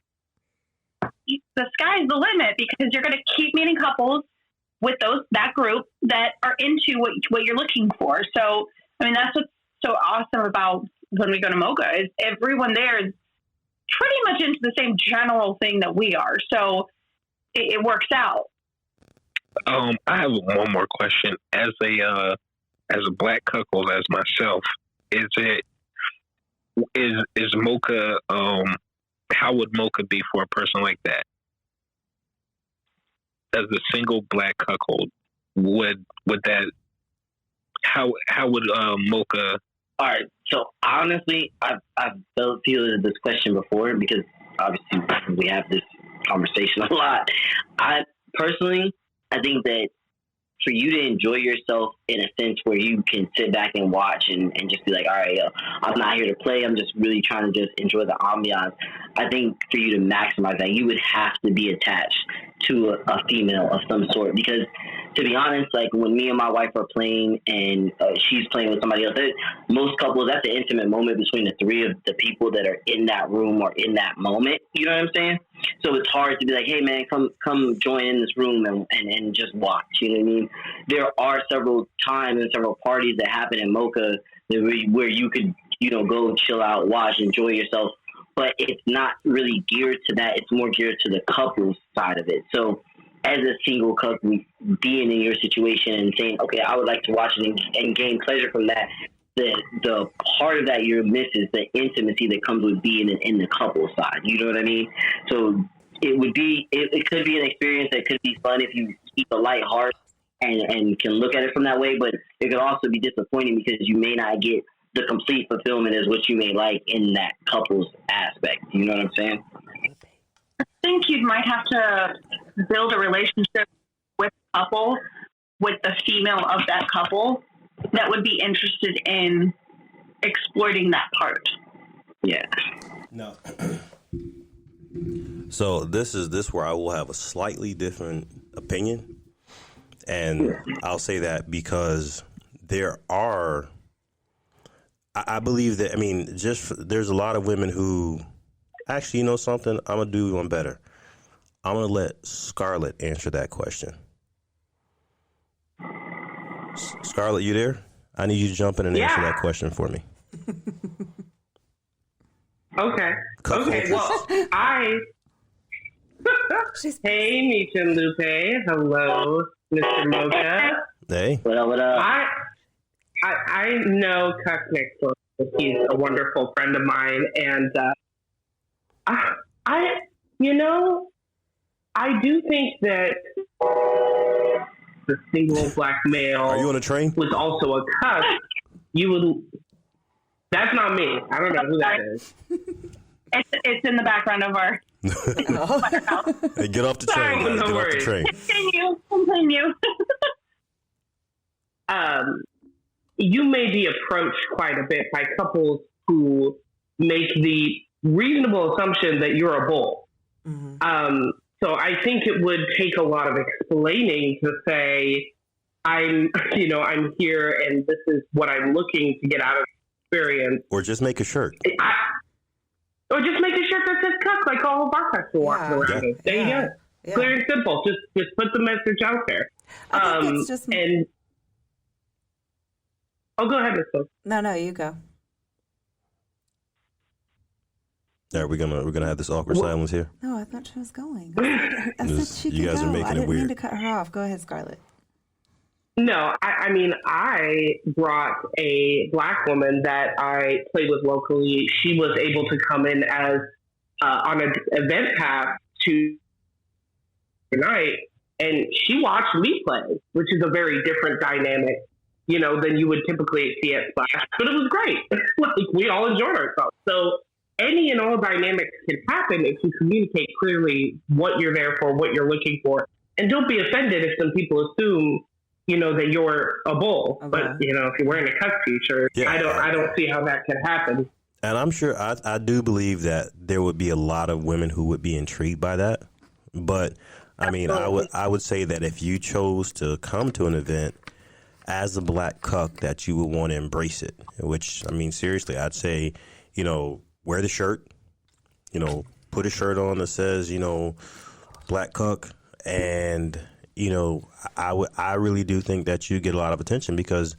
the sky's the limit because you're going to keep meeting couples with that group that are into what you're looking for. So, I mean, that's what's so awesome about when we go to Mocha is everyone there is pretty much into the same general thing that we are. So it works out. I have one more question. As a black couple, as myself, is Mocha, how would Mocha be for a person like that? As a single black couple, would that, how would Mocha? All right. So honestly, I've fielded this question before because obviously we have this conversation a lot. I think that for you to enjoy yourself in a sense where you can sit back and watch and just be like, all right, I'm not here to play. I'm just really trying to just enjoy the ambiance. I think for you to maximize that, you would have to be attached to a female of some sort because, to be honest, like when me and my wife are playing and she's playing with somebody else, most couples, that's an intimate moment between the three of the people that are in that room or in that moment. You know what I'm saying? So it's hard to be like, hey, man, come join in this room and just watch. You know what I mean? There are several times and several parties that happen in Mocha where you could, go chill out, watch, enjoy yourself. But it's not really geared to that. It's more geared to the couples side of it. So as a single couple, being in your situation and saying, okay, I would like to watch it and gain pleasure from that, the part of that you miss is the intimacy that comes with being in the couple side. You know what I mean? So it could be an experience that could be fun if you keep a light heart and can look at it from that way, but it could also be disappointing because you may not get the complete fulfillment as what you may like in that couple's aspect. You know what I'm saying? I think you might have to build a relationship with a couple, with the female of that couple that would be interested in exploiting that part. Yeah. No. So this is where I will have a slightly different opinion. And I'll say that because I believe that, there's a lot of women who, actually, you know something? I'm going to do one better. I'm going to let Scarlett answer that question. Scarlett, you there? I need you to jump in and answer that question for me. Okay. Well, Hey, Micha and Lupe. Hello, Mr. Mocha. Hey. What up? I know Cuck next door. He's a wonderful friend of mine, and I do think that the single black male. Are you on a train? Was also a cuck. You would. That's not me. I don't know who that is. It's in the background of our. Hey, get off the train, guys. No Get worries. off the train. Continue. You may be approached quite a bit by couples who make the reasonable assumption that you're a bull. Mm-hmm. So I think it would take a lot of explaining to say, I'm here and this is what I'm looking to get out of the experience. Or just make a shirt. Or just make a shirt that says cuck, like all of our cucks are walking around. Yeah. There you go. Yeah. Clear and simple. Just put the message out there. I think it's just... go ahead, Miss Pope. No, you go. Are we gonna have this awkward silence here? No, I thought she was going. I said she you could guys go. are making I it didn't weird. mean to cut her off. Go ahead, Scarlett. No, I mean, I brought a black woman that I played with locally. She was able to come in as on an event pass to tonight, and she watched me play, which is a very different dynamic, than you would typically see at Splash. But it was great. Like, we all enjoyed ourselves. So any and all dynamics can happen if you communicate clearly what you're there for, what you're looking for, and don't be offended if some people assume that you're a bull. Okay. But if you're wearing a cuck t-shirt, yeah. I don't see how that can happen. And I'm sure I do believe that there would be a lot of women who would be intrigued by that. But I mean, I would say that if you chose to come to an event as a black cuck, that you would want to embrace it. Which, I mean, seriously, I'd say, wear the shirt, put a shirt on that says, black cuck, and I really do think that you get a lot of attention because,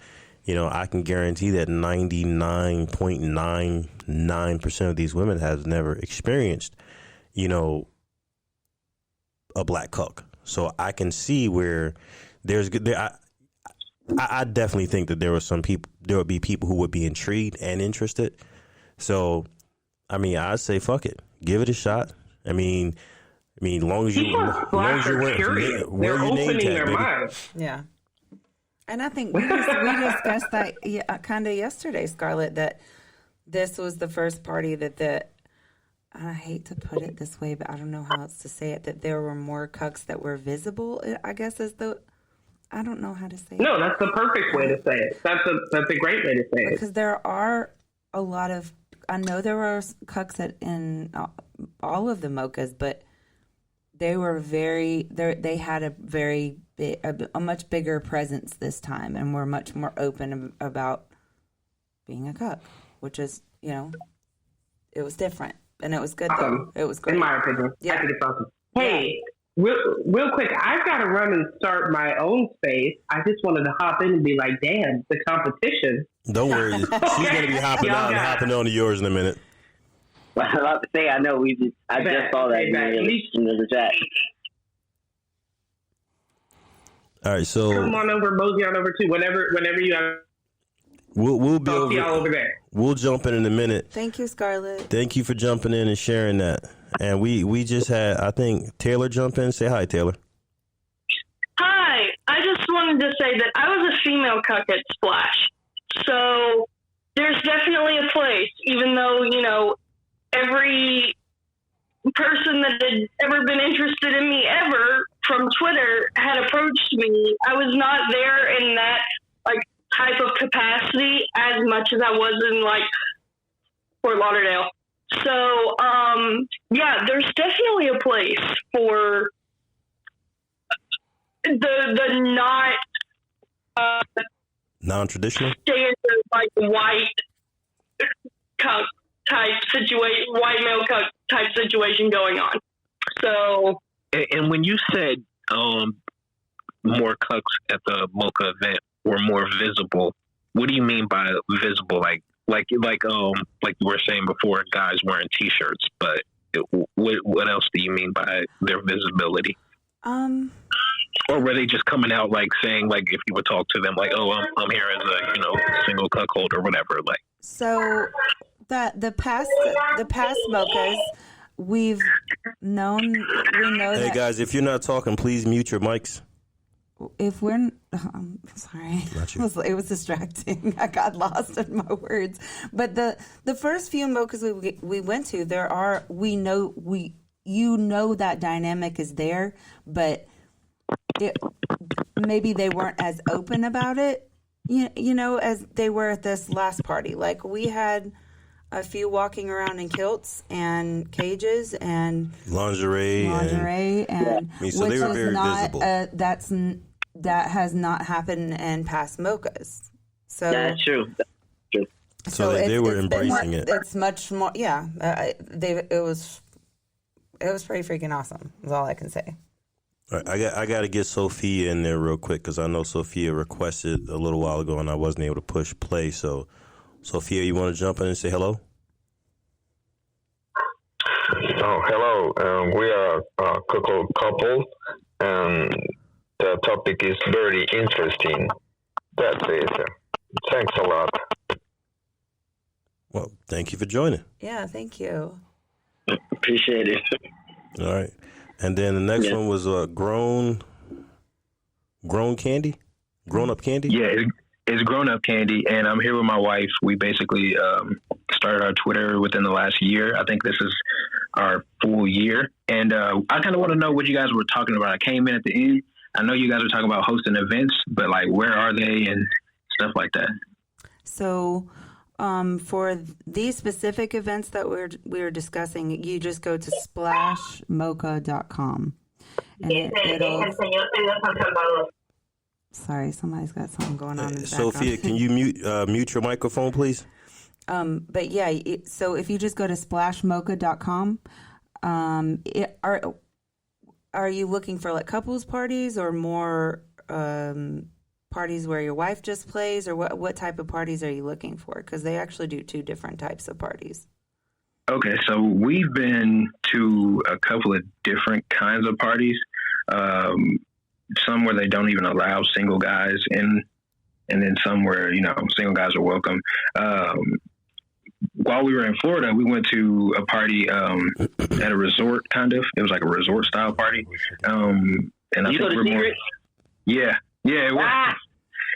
I can guarantee that 99.99% of these women have never experienced, a black cuck. So I can see where I definitely think that there would be people who would be intrigued and interested. So, I mean, I'd say fuck it, give it a shot. I mean, long as you wear your name tag, baby. Yeah. And I think we discussed that kind of yesterday, Scarlett, that this was the first party that I hate to put it this way, but I don't know how else to say it, that there were more cucks that were visible, I guess I don't know how to say it. No, that's the perfect way to say it. That's a great way to say it. Because there are a lot of, I know there were cucks in all of the mochas, but they were they had a very big, a much bigger presence this time, and were much more open about being a cuck, which is, it was different, and it was good though. It was great. In my opinion. Yeah. I think it's awesome. Hey, real quick, I've got to run and start my own space. I just wanted to hop in and be like, damn, the competition. Don't worry. She's going to be hopping out and hopping on to yours in a minute. Well, I was about to say, I know I just saw that in the chat. All right, so come on over, mosey on over too. Whenever you have, we'll be over, y'all over there. We'll jump in a minute. Thank you, Scarlett. Thank you for jumping in and sharing that. And we just had, I think, Taylor jump in. Say hi, Taylor. Hi. I just wanted to say that I was a female cuck at Splash, so there's definitely a place, even though every person that had ever been interested in me ever from Twitter had approached me. I was not there in that type of capacity as much as I was in Fort Lauderdale. So there's definitely a place for the not non-traditional standard white cuck type situation, white male cuck type situation going on. So, and when you said more cucks at the Mocha event were more visible, what do you mean by visible? Like you were saying before, guys wearing t-shirts, but what else do you mean by their visibility? Or were they just coming out saying if you would talk to them oh, I'm here as a single cuckold or whatever So the past mochas, we know Hey that. guys, if you're not talking, please mute your mics. If we're, I'm sorry, it was distracting. I got lost in my words. But the first few mochas we went to, you know that dynamic is there, but maybe they weren't as open about it, as they were at this last party. We had a few walking around in kilts and cages and lingerie, and so they were very visible. That has not happened in past mochas. So that's true. So they were embracing it. It's much more. Yeah, it was pretty freaking awesome. Is all I can say. All right, I got to get Sophia in there real quick because I know Sophia requested a little while ago and I wasn't able to push play. So, Sophia, you want to jump in and say hello? Oh, hello. We are a couple, and the topic is very interesting. That's it. Thanks a lot. Well, thank you for joining. Yeah, thank you. Appreciate it. All right. And then the next one was grown candy? Grown up candy? Yeah, it's grown up candy, and I'm here with my wife. We basically started our Twitter within the last year. I think this is our full year. And I kind of want to know what you guys were talking about. I came in at the end. I know you guys were talking about hosting events, but like, where are they and stuff like that? So for these specific events that we're discussing, you just go to splashmocha.com. And it'll... Sorry, somebody's got something going on in the background. Sophia, can you mute your microphone, please? But yeah, so if you just go to splashmocha.com, are you looking for like couples parties or more parties where your wife just plays, or what type of parties are you looking for? Because they actually do two different types of parties. Okay, so we've been to a couple of different kinds of parties. Some where they don't even allow single guys in, and then some where, single guys are welcome. While we were in Florida, we went to a party at a resort, kind of. It was like a resort style party. And I you think go to Secret? Yeah. It was.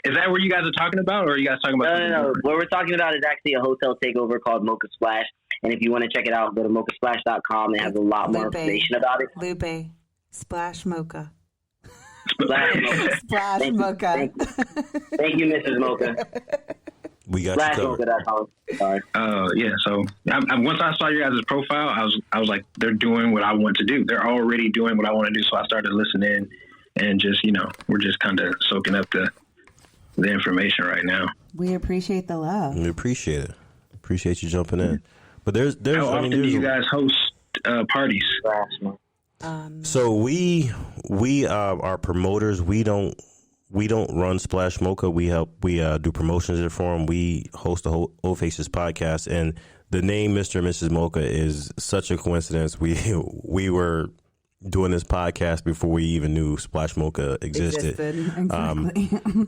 Is that what you guys are talking about, or are you guys talking about? No. What we're talking about is actually a hotel takeover called Mocha Splash. And if you want to check it out, go to mochasplash.com. It has a lot more information about it. Lupe, Splash Mocha. Splash Mocha. Splash Mocha. Thank you, Mrs. Mocha. We got you covered. Sorry. Yeah. So once I saw your guys' profile, I was like, they're doing what I want to do. They're already doing what I want to do. So I started listening, and just we're just kind of soaking up the information right now. We appreciate the love. We appreciate it. Appreciate you jumping in. But there's how often do you guys host parties? So we are promoters. We don't run Splash Mocha. We do promotions for them. We host the Old Faces podcast, and the name Mr. and Mrs. Mocha is such a coincidence. We were doing this podcast before we even knew Splash Mocha existed. Exactly. I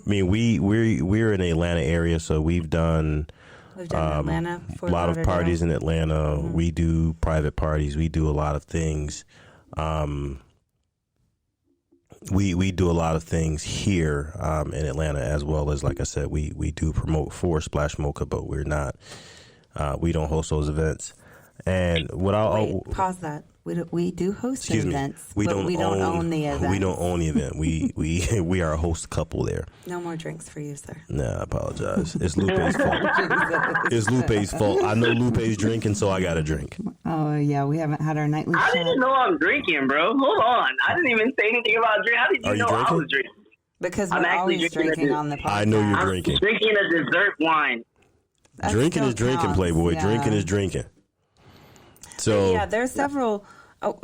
mean, we're in the Atlanta area, so we've done Atlanta, a lot of parties in Atlanta. Mm-hmm. We do private parties. We do a lot of things. We do a lot of things here in Atlanta, as well as, like I said, we do promote for Splash Mocha, but we're not. We don't host those events. And pause that. We do host events, but we don't own the event. We don't own the event. We are a host couple there. No more drinks for you, sir. Nah, I apologize. It's Lupe's fault. It's Lupe's fault. I know Lupe's drinking, so I got to drink. Oh, yeah. We haven't had our nightly I shot. didn't know I'm drinking, bro. Hold on. I didn't even say anything about drink. How did you know I was drinking? Because we're always drinking on the podcast. I know you're drinking. I'm drinking a dessert wine. Drinking is drinking, counts. Playboy. Yeah. Drinking is drinking. So yeah, there's several. Are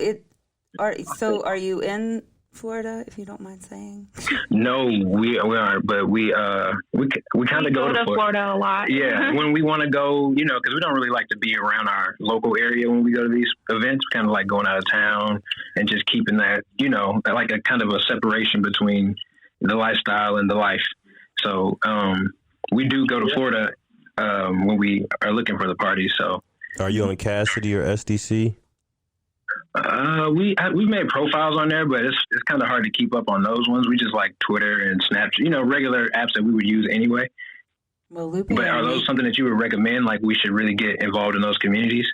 you in Florida, if you don't mind saying? No, we aren't, but we kind of go to Florida a lot. Yeah, when we want to go, because we don't really like to be around our local area when we go to these events. Kind of like going out of town and just keeping that, like a kind of a separation between the lifestyle and the life. So we do go to Florida when we are looking for the parties. So, are you on Cassidy or SDC? We've made profiles on there, but it's kind of hard to keep up on those ones. We just like Twitter and Snapchat, regular apps that we would use anyway. Well, Lupe, but are those something that you would recommend? Like, we should really get involved in those communities?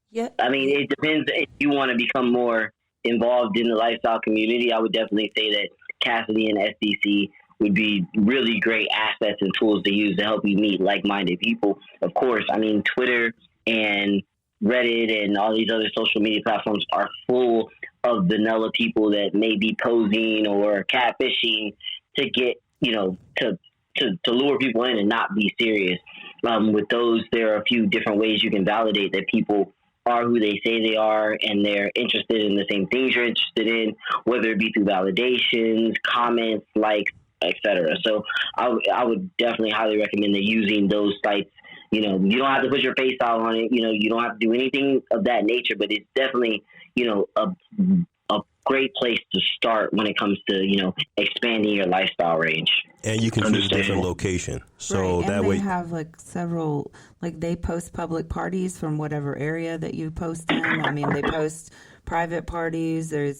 Yeah. I mean, it depends. If you want to become more involved in the lifestyle community, I would definitely say that Cassidy and SDC would be really great assets and tools to use to help you meet like-minded people. Of course, I mean, Twitter and Reddit and all these other social media platforms are full of vanilla people that may be posing or catfishing to get, to lure people in and not be serious. With those, there are a few different ways you can validate that people are who they say they are and they're interested in the same things you're interested in, whether it be through validations, comments, likes, etc. So I would definitely highly recommend that using those sites. You don't have to put your face out on it. You don't have to do anything of that nature, but it's definitely, a great place to start when it comes to, you know, expanding your lifestyle range. And you can choose a different location. So right. that and way they have like several, like they post public parties from whatever area that you post in. I mean, they post private parties. There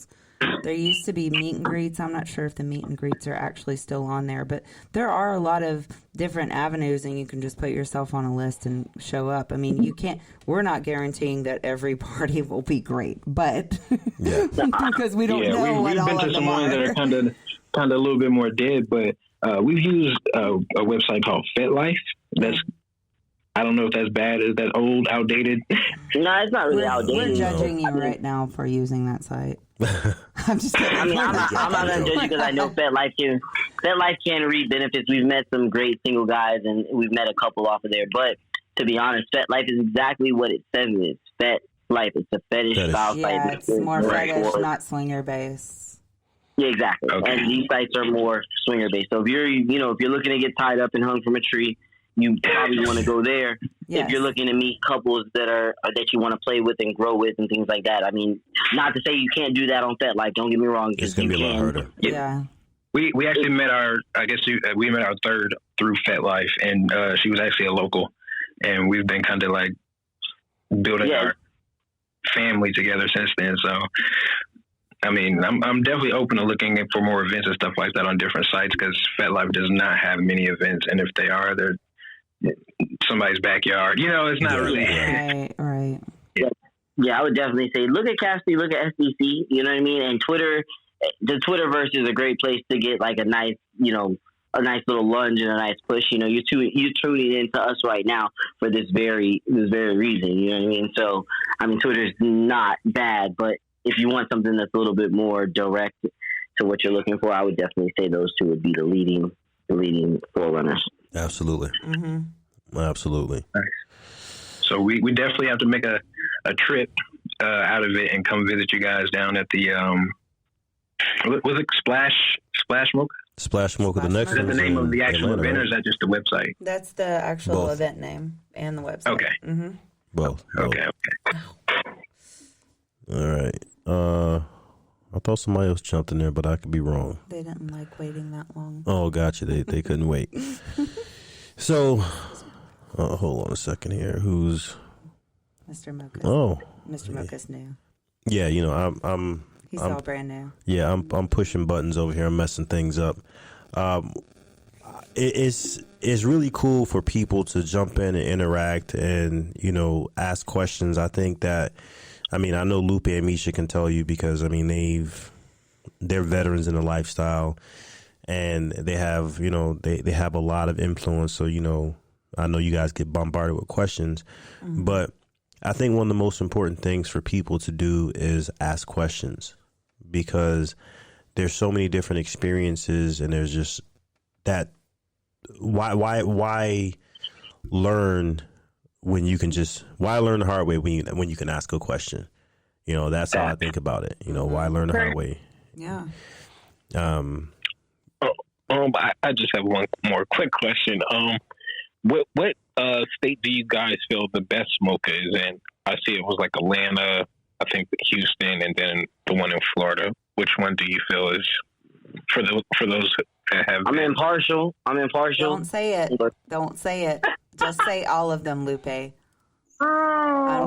used to be meet and greets. I'm not sure if the meet and greets are actually still on there, but there are a lot of different avenues, and you can just put yourself on a list and show up. I mean, we're not guaranteeing that every party will be great, but because we don't know what all we've been to some ones that are kind of a little bit more dead, but we've used a website called FetLife. I don't know if that's bad. Is that old, outdated? No, it's not really outdated. We're judging you right now for using that site. I'm just kidding. I mean, I'm not going to judge you because I know FetLife can reap benefits. We've met some great single guys, and we've met a couple off of there. But to be honest, FetLife is exactly what it says it is. FetLife, it's a fetish style site. Yeah, it's more fetish, not swinger based. Yeah, exactly. Okay. And these sites are more swinger based. So if you're looking to get tied up and hung from a tree, you probably want to go there. Yes. If you're looking to meet couples that you want to play with and grow with and things like that. I mean, not to say you can't do that on FetLife. Don't get me wrong. it's going to be a lot harder. Yeah. We actually met we met our third through FetLife, and she was actually a local, and we've been kind of like building our family together since then. So, I mean, I'm definitely open to looking for more events and stuff like that on different sites because FetLife does not have many events, and if they are, they're somebody's backyard. You know, it's not really. Right. Yeah, I would definitely say look at Cassie, look at SBC. You know what I mean? And Twitter, the Twitterverse is a great place to get like a nice little lunge and a nice push. You know, you're tuning into us right now for this very reason. You know what I mean? So, I mean, Twitter's not bad, but if you want something that's a little bit more direct to what you're looking for, I would definitely say those two would be the leading forerunners. Absolutely. Mm-hmm. Absolutely. So we definitely have to make a trip out of it and come visit you guys down at the was it Splash Mocha? Splash Mocha. The next Is that one the name of the actual Atlanta, event, right? or is that just the website? That's the actual Both. event name and the website. Okay. Mm-hmm. Both. Okay. All right. I thought somebody else jumped in there, but I could be wrong. They didn't like waiting that long. Oh, gotcha. They couldn't wait. So, hold on a second here. Who's Mr. Mocha? Oh, Mr. Mocha's new. yeah. You know, He's all brand new. Yeah, I'm pushing buttons over here. I'm messing things up. It's really cool for people to jump in and interact and, you know, ask questions. I think that, I mean, I know Lupe and Micha can tell you because, I mean, they're veterans in the lifestyle and they have, you know, they have a lot of influence. So, you know, I know you guys get bombarded with questions, but I think one of the most important things for people to do is ask questions because there's so many different experiences and there's just that. Why learn when you can why learn the hard way when you can ask a question? You know, that's how I think about it. You know, why learn the hard way? Yeah. I just have one more quick question. What state do you guys feel the best mocha is in? I see it was like Atlanta, I think Houston, and then the one in Florida. Which one do you feel is for those that have? I'm impartial. Don't say it. Don't say it. Just say all of them, Lupe. I'm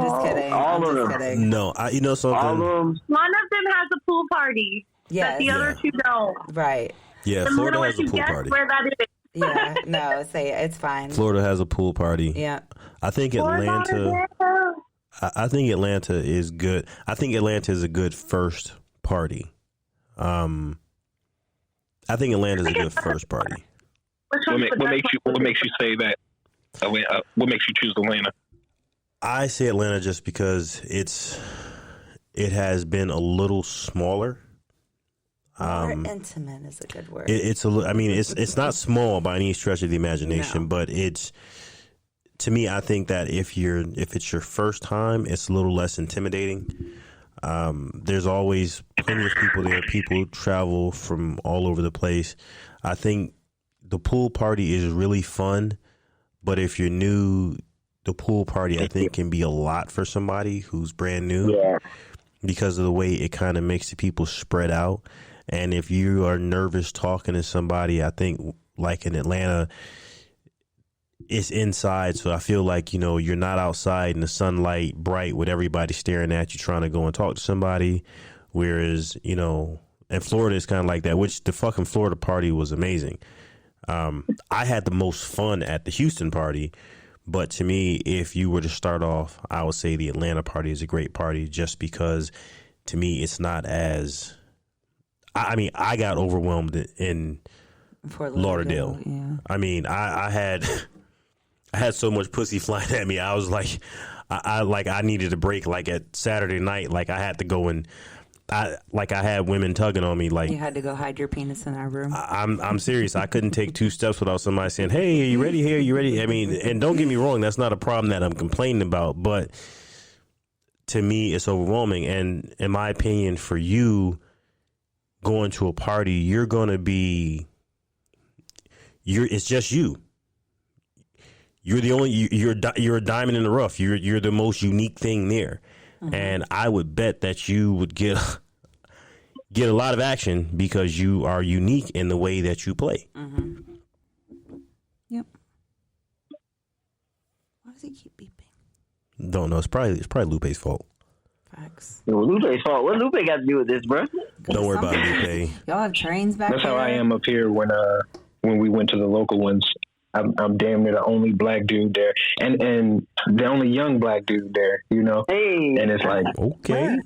just kidding. All of them. Kidding. No, you know something. All of them. One of them has a pool party. Yes. But the other two don't. Right. Yeah, I'm Florida gonna has let a you pool guess party. where that is. Yeah. No, say it. It's fine. Florida has a pool party. Yeah. I think Atlanta. I think Atlanta is good. I think Atlanta is a good first party. I think Atlanta is a good first party. What makes you say that? What makes you choose Atlanta? I say Atlanta just because it has been a little smaller. More intimate is a good word. It's not small by any stretch of the imagination, but it's, to me, I think that if it's your first time, it's a little less intimidating. There's always plenty of people there. People travel from all over the place. I think the pool party is really fun, but if you're new, the pool party, I think, can be a lot for somebody who's brand new. Yeah. because of the way it kind of makes the people spread out. And if you are nervous talking to somebody, I think like in Atlanta, it's inside. So I feel like, you know, you're not outside in the sunlight, bright with everybody staring at you, trying to go and talk to somebody. Whereas, you know, in Florida, it's kind of like that, which the fucking Florida party was amazing. I had the most fun at the Houston party. But to me, if you were to start off, I would say the Atlanta party is a great party just because to me, it's not as, I mean, I got overwhelmed in Fort Lauderdale. Yeah. I mean, I had so much pussy flying at me. I was like, I needed a break. Like at Saturday night, like I had to go and I had women tugging on me. Like you had to go hide your penis in our room. I'm serious. I couldn't take 2 steps without somebody saying, "Hey, are you ready? Hey, are you ready?" I mean, and don't get me wrong, that's not a problem that I'm complaining about, but to me, it's overwhelming. And in my opinion, for you going to a party, you're gonna be, it's just you. You're the only you're a diamond in the rough. You're the most unique thing there. And I would bet that you would get a lot of action because you are unique in the way that you play. Mm-hmm. Yep. Why does he keep beeping? Don't know. It's probably Lupe's fault. Facts. Lupe's fault. What Lupe got to do with this, bro? Don't worry about Lupe. Y'all have trains back there? That's how I am up here when we went to the local ones. I'm damn near the only black dude there, and the only young black dude there, you know. Hey. And it's like, okay,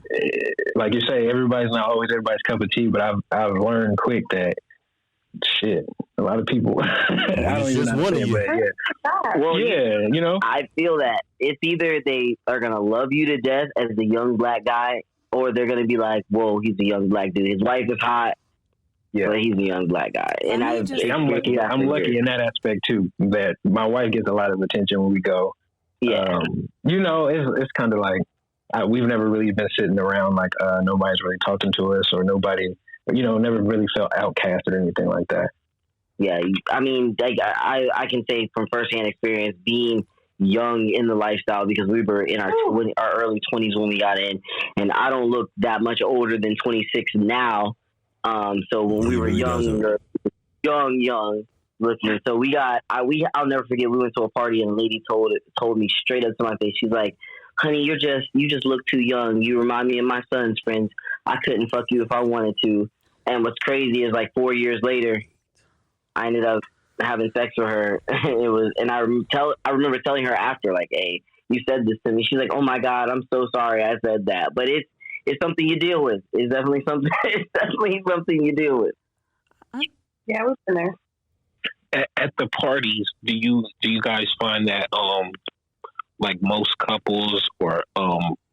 like you say, everybody's not always everybody's cup of tea, but I've learned quick that shit, a lot of people. I don't even know, but yeah. Well, yeah, you know. I feel that it's either they are gonna love you to death as the young black guy, or they're gonna be like, "Whoa, he's a young black dude. His wife is hot." Yeah, but he's a young black guy, and I'm lucky. I'm lucky in that aspect too. That my wife gets a lot of attention when we go. Yeah, you know, it's kind of like we've never really been sitting around like nobody's really talking to us, or nobody, you know, never really felt outcasted or anything like that. Yeah, I mean, like, I can say from firsthand experience being young in the lifestyle, because we were in our early 20s when we got in, and I don't look that much older than 26 now. So when we were young looking, so I'll never forget, we went to a party and a lady told me straight up to my face, she's like, "Honey, you just look too young. You remind me of my son's friends. I couldn't fuck you if I wanted to." And what's crazy is like 4 years later, I ended up having sex with her. I remember telling her after, like, "Hey, you said this to me." She's like, "Oh my God, I'm so sorry I said that." But it's something you deal with. It's definitely something. It's definitely something you deal with. Yeah, I was in there. At the parties, do you guys find that like most couples or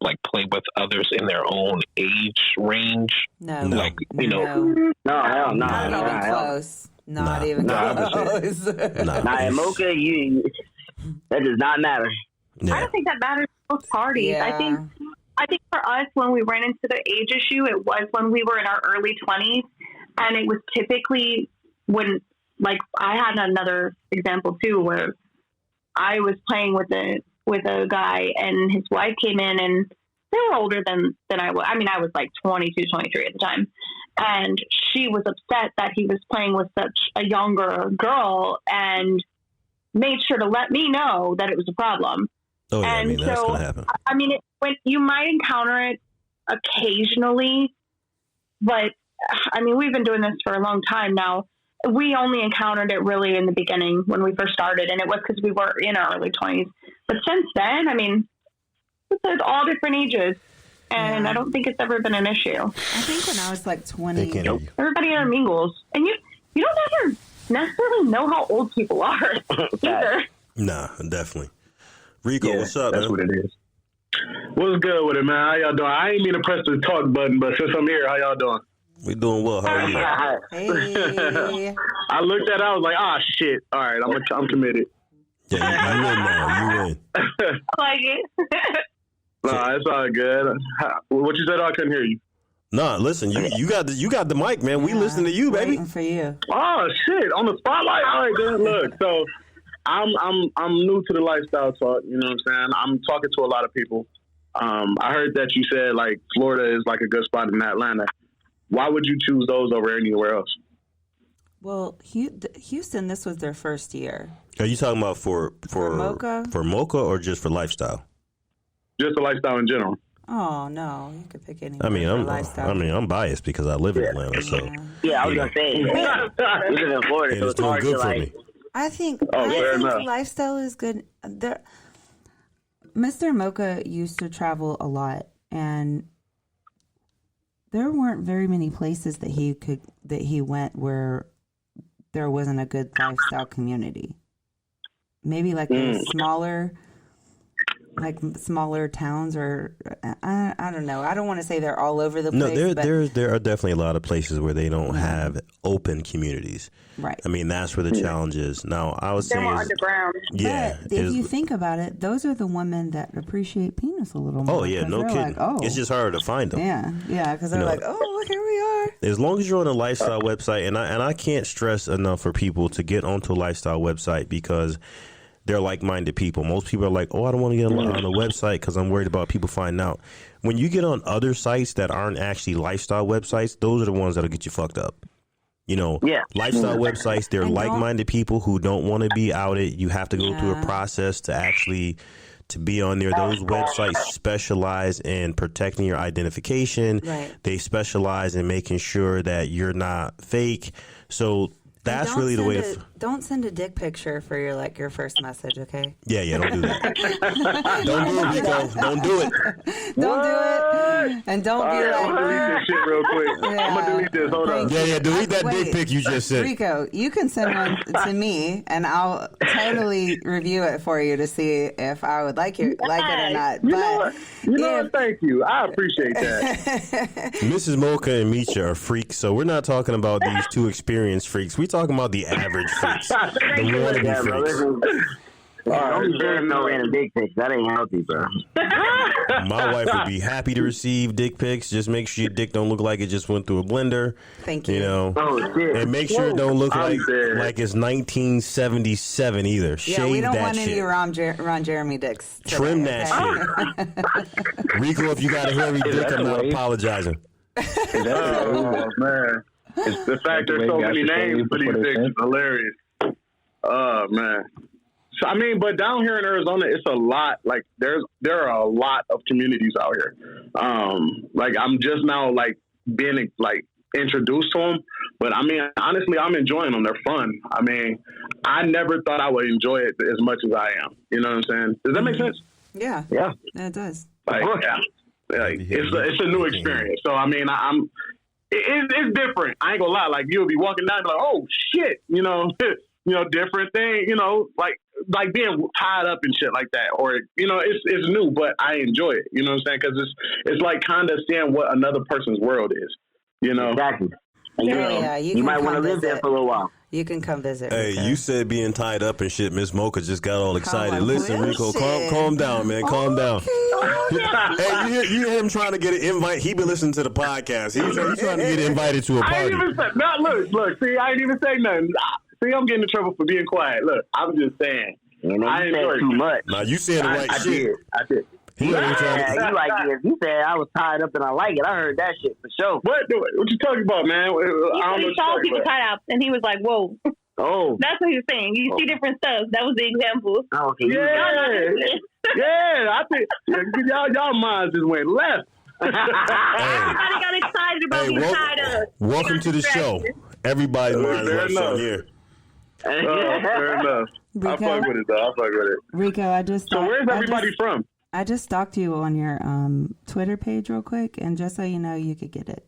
like play with others in their own age range? No, like you know, no, not even close. Not even close. Nah, in Mocha, that does not matter. Yeah. I don't think that matters for most parties. Yeah. I think for us, when we ran into the age issue, it was when we were in our early 20s. And it was typically when, like, I had another example too, where I was playing with a guy and his wife came in, and they were older than I was. I mean, I was like 22, 23 at the time. And she was upset that he was playing with such a younger girl and made sure to let me know that it was a problem. Oh, yeah, and that's going to happen. I mean, when you might encounter it occasionally, but I mean, we've been doing this for a long time now. We only encountered it really in the beginning when we first started, and it was because we were in our early 20s. But since then, I mean, it's all different ages, and I don't think it's ever been an issue. I think when I was like 20, everybody intermingles, and you don't ever necessarily know how old people are either. Nah, definitely. Rico, what's up? That's man? What it is. What's good with it, man? How y'all doing? I ain't mean to press the talk button, but since I'm here, how y'all doing? We doing well. How are you? Hey. I looked at it, I was like, shit. All right, I'm committed. Yeah, you win now. You win. Like it. Nah, it's all good. What you said? I couldn't hear you. Nah, listen, you got the mic, man. We listen to you, baby. Waiting for you. Oh shit! On the spotlight. All right, good. Look, so I'm new to the lifestyle talk. You know what I'm saying? I'm talking to a lot of people. I heard that you said like Florida is like a good spot in Atlanta. Why would you choose those over anywhere else? Well, Houston, this was their first year. Are you talking about for Mocha? For Mocha or just for lifestyle? Just the lifestyle in general. Oh no, you could pick any. I'm biased because I live in Atlanta, so yeah, I was gonna say, you live in Florida, and so it's it's doing hard good to for like. me. I think enough. lifestyle is good. Mr. Mocha used to travel a lot, and there weren't very many places that he went where there wasn't a good lifestyle community. Maybe like the smaller towns, or I don't know. I don't want to say they're all over the place. No, there are definitely a lot of places where they don't have open communities. Right. I mean, that's where the challenge is. Now, I was They're saying, more underground. yeah. But if you think about it, those are the women that appreciate penis a little more. Oh yeah, no kidding. Like, It's just harder to find them. Yeah, because they're like, oh, here we are. As long as you're on a lifestyle website, and I can't stress enough for people to get onto a lifestyle website because they're like-minded people. Most people are like, oh, I don't want to get on a website because I'm worried about people finding out. When you get on other sites that aren't actually lifestyle websites, those are the ones that'll get you fucked up. Lifestyle websites, they're like-minded people who don't want to be outed. You have to go through a process to be on there. Those websites specialize in protecting your identification. Right. They specialize in making sure that you're not fake. So that's really the way to... Don't send a dick picture for your first message, okay? Yeah, don't do that. Don't do it, Rico. Don't do it. Don't do it. And don't be like... I'm going to delete this shit real quick. I'm going to delete this. Hold on. Yeah, delete that dick pic you just sent. Rico, you can send one to me, and I'll totally review it for you to see if I would like it or not. You know what? Thank you. I appreciate that. Mrs. Mocha and Micha are freaks, so we're not talking about these two experienced freaks. We're talking about the average freaks. The wannabe freaks. Don't be sharing no random dick pics. That ain't healthy, bro. My wife would be happy to receive dick pics. Just make sure your dick don't look like it just went through a blender. Thank you. You know, shit. And make sure it don't look like it's 1977 either. Shave we don't that want shit. any Ron Jeremy dicks. Trim that shit. Rico, if you got a hairy dick, I'm not apologizing. Oh man, the fact there's so many names for these dicks is hilarious. Oh man. So, I mean, but down here in Arizona, it's a lot. Like, there are a lot of communities out here. Like, I'm just now, like, being, like, introduced to them. But, I mean, honestly, I'm enjoying them. They're fun. I mean, I never thought I would enjoy it as much as I am. You know what I'm saying? Does that make sense? Yeah. Yeah. It does. Like, yeah. Like, it's a new experience. So, I mean, it's different. I ain't gonna lie. Like, you'll be walking down and be like, oh, shit, different thing, like being tied up and shit like that, or it's new, but I enjoy it. You know what I'm saying? Because it's like kind of seeing what another person's world is. Exactly. And you might want to live there for a little while. You can come visit. Hey, Rico. you said being tied up and shit. Miss Mocha just got all excited. Listen, Rico, calm down, man. Calm down. Hey, you hear him trying to get an invite? He been listening to the podcast. He's trying to get invited to a party. I ain't even say, look. See, I ain't even say nothing. See, I'm getting in trouble for being quiet. Look, I'm just saying. I said too much. Nah, you said the right shit. I did. You like it. You said I was tied up and I like it. I heard that shit for sure. What you talking about, man? He saw people tied up and he was like, whoa. Oh. That's what he was saying. You see different stuff. That was the example. Oh, okay. Yeah, I think y'all minds just went left. Everybody got excited about being tied up. Welcome to the show. Everybody's minds left on here. Fair enough. Rico? I fuck with it, though. I fuck with it. Rico, So where's everybody from? I just stalked you on your Twitter page real quick, and just so you know, you could get it.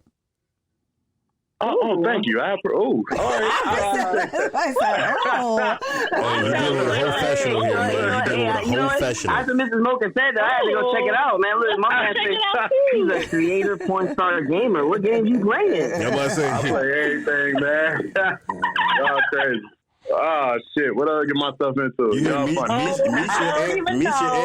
Oh, thank you. All right. I said, oh. Hey, you're dealing with a whole professional here, man. You're dealing with a whole professional. After Mrs. Mocha said that, I had to go check it out, man. Look, my man said he's a creator, porn star, gamer. What game you playing? I play everything, man. Y'all crazy. Oh, shit. What did I get myself into? You hear Micha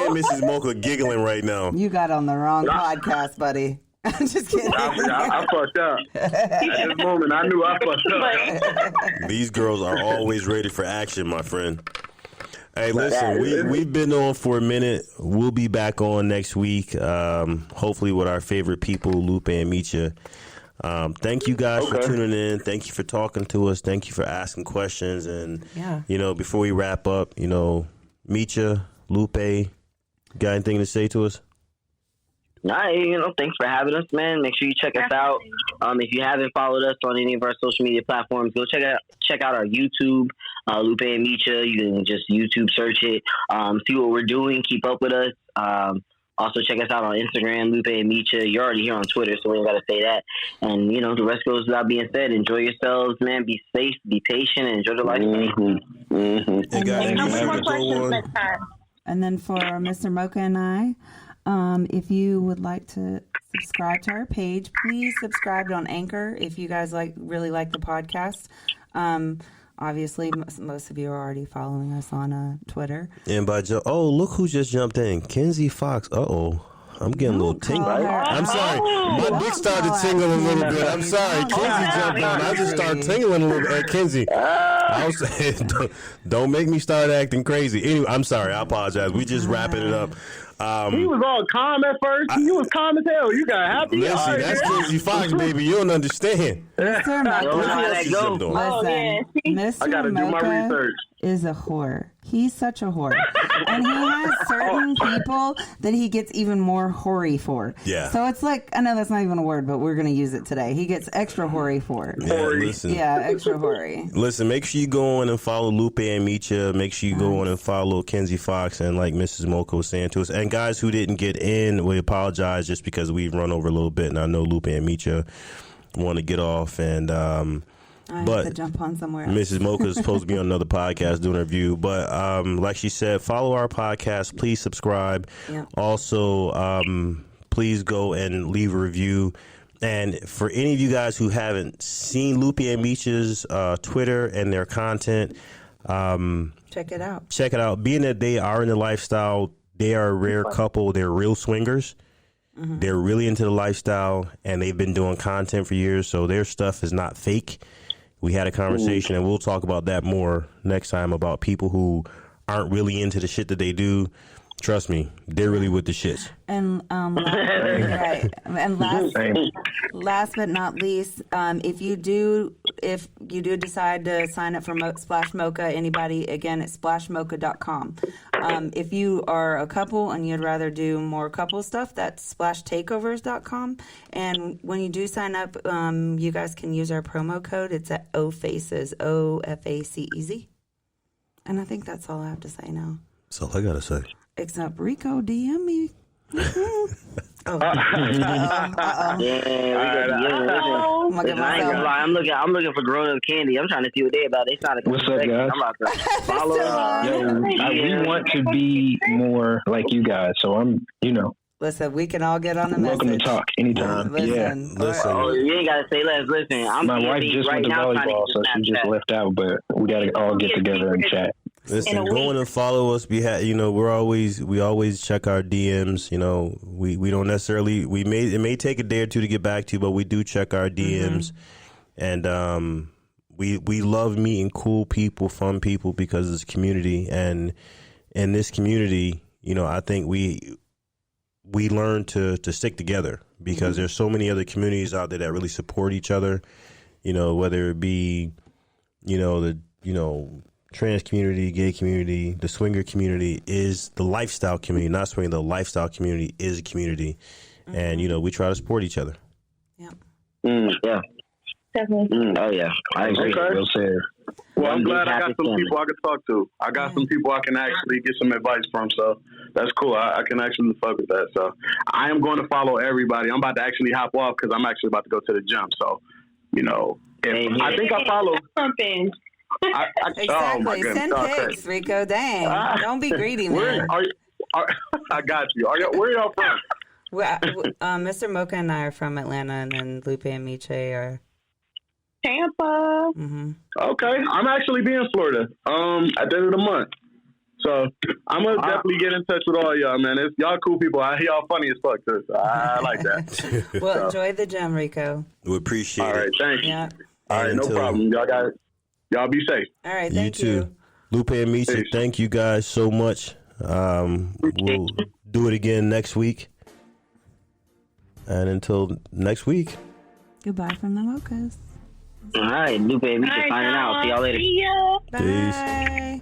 and Mrs. Mocha giggling right now. You got on the wrong podcast, buddy. I'm just kidding. I fucked up. At this moment, I knew I fucked up. These girls are always ready for action, my friend. Hey, listen, we've been on for a minute. We'll be back on next week, hopefully with our favorite people, Lupe and Micha. Thank you guys for tuning in. Thank you for talking to us. Thank you for asking questions. And, before we wrap up, Micha, Lupe, got anything to say to us? Nah, thanks for having us, man. Make sure you check us out. If you haven't followed us on any of our social media platforms, go check out our YouTube, Lupe and Micha. You can just YouTube search it, see what we're doing, keep up with us. Also check us out on Instagram, Lupe and Micha. You're already here on Twitter, so we ain't got to say that. And, the rest goes without being said. Enjoy yourselves, man. Be safe, be patient, and enjoy the life. Hey, guys, No more questions next time. And then for Mr. Mocha and I, if you would like to subscribe to our page, please subscribe on Anchor if you guys really like the podcast. Obviously, most of you are already following us on Twitter. And by look who just jumped in. Kenzie Fox. I'm getting a little tingle. I'm sorry. My dick started tingling a little bit. I'm sorry. Kenzie jumped on. I just started tingling a little bit. Hey, Kenzie, I was saying, don't make me start acting crazy. Anyway, I'm sorry. I apologize. We just wrapping it up. He was all calm at first. He was calm as hell. You got happy. Listen, that's Kenzie Fox, baby. You don't understand. Mr. I got to do my research. Is a whore. He's such a whore. And he has certain people that he gets even more hoary for. Yeah. So it's like, I know that's not even a word, but we're going to use it today. He gets extra hoary for. Yeah, extra hoary. Listen, make sure you go on and follow Lupe and Micha. Make sure you go on and follow Kenzie Fox and like Mrs. Mocha was saying to us. And guys who didn't get in, we apologize just because we've run over a little bit. And I know Lupe and Micha want to get off and I have to jump on somewhere else. Mrs. Mocha is supposed to be on another podcast doing a review. But like she said, follow our podcast. Please subscribe. Yeah. Also, please go and leave a review. And for any of you guys who haven't seen Lupe and Micha's Twitter and their content, check it out. Check it out. Being that they are in the lifestyle, they are a rare couple. They're real swingers. Mm-hmm. They're really into the lifestyle, and they've been doing content for years, so their stuff is not fake. We had a conversation, and we'll talk about that more next time about people who aren't really into the shit that they do. Trust me, they're really with the shits. And right. And last but not least, if you do decide to sign up for Splash Mocha, anybody, again, it's splashmocha.com. If you are a couple and you'd rather do more couple stuff, that's splashtakeovers.com. And when you do sign up, you guys can use our promo code. It's at OFACES, OFACEZ. And I think that's all I have to say now. That's all I got to say. Except Rico, DM me. I'm looking for grown up candy. I'm trying to see what they about. They trying to. What's up, guys? I'm about to follow. We want to be more like you guys, so I'm. Listen, we can all get on the message. Welcome to talk anytime. Listen. Oh, you ain't gotta say less. Listen, my wife just went to volleyball, so she just left out. But we gotta all get together and chat. Listen, go in and follow us. We always check our DMs. We don't necessarily it may take a day or two to get back to you, but we do check our DMs, and we love meeting cool people, fun people because it's a community, and in this community, I think we learn to stick together because there's so many other communities out there that really support each other. Whether it be trans community, gay community, the swinger community is the lifestyle community, not swinging. The lifestyle community is a community. And, we try to support each other. Yeah. Yeah. Definitely. Oh, yeah. I agree. Okay. Well, I'm glad I got some people I can talk to. I got some people I can actually get some advice from, so that's cool. I can actually fuck with that. So I am going to follow everybody. I'm about to actually hop off because I'm actually about to go to the gym. So, I think I follow. Exactly. Oh my goodness. Send pics, Rico. Dang. Don't be greedy, man. I got you. Where y'all from? Mr. Mocha and I are from Atlanta, and then Lupe and Micha are Tampa. Mm-hmm. Okay. I'm actually be in Florida at the end of the month. So I'm going to definitely get in touch with all y'all, man. Y'all cool people. I hear y'all funny as fuck, too. So I like that. Well, enjoy the gym, Rico. We appreciate it. All right. Thank you. Yeah. All right. No problem. Y'all be safe. All right. Thank you. you. Too. Lupe and Micha, thank you guys so much. We'll do it again next week. And until next week. Goodbye from the Mochas. All right, Lupe and Micha signing out. See y'all later. See ya. Peace. Bye.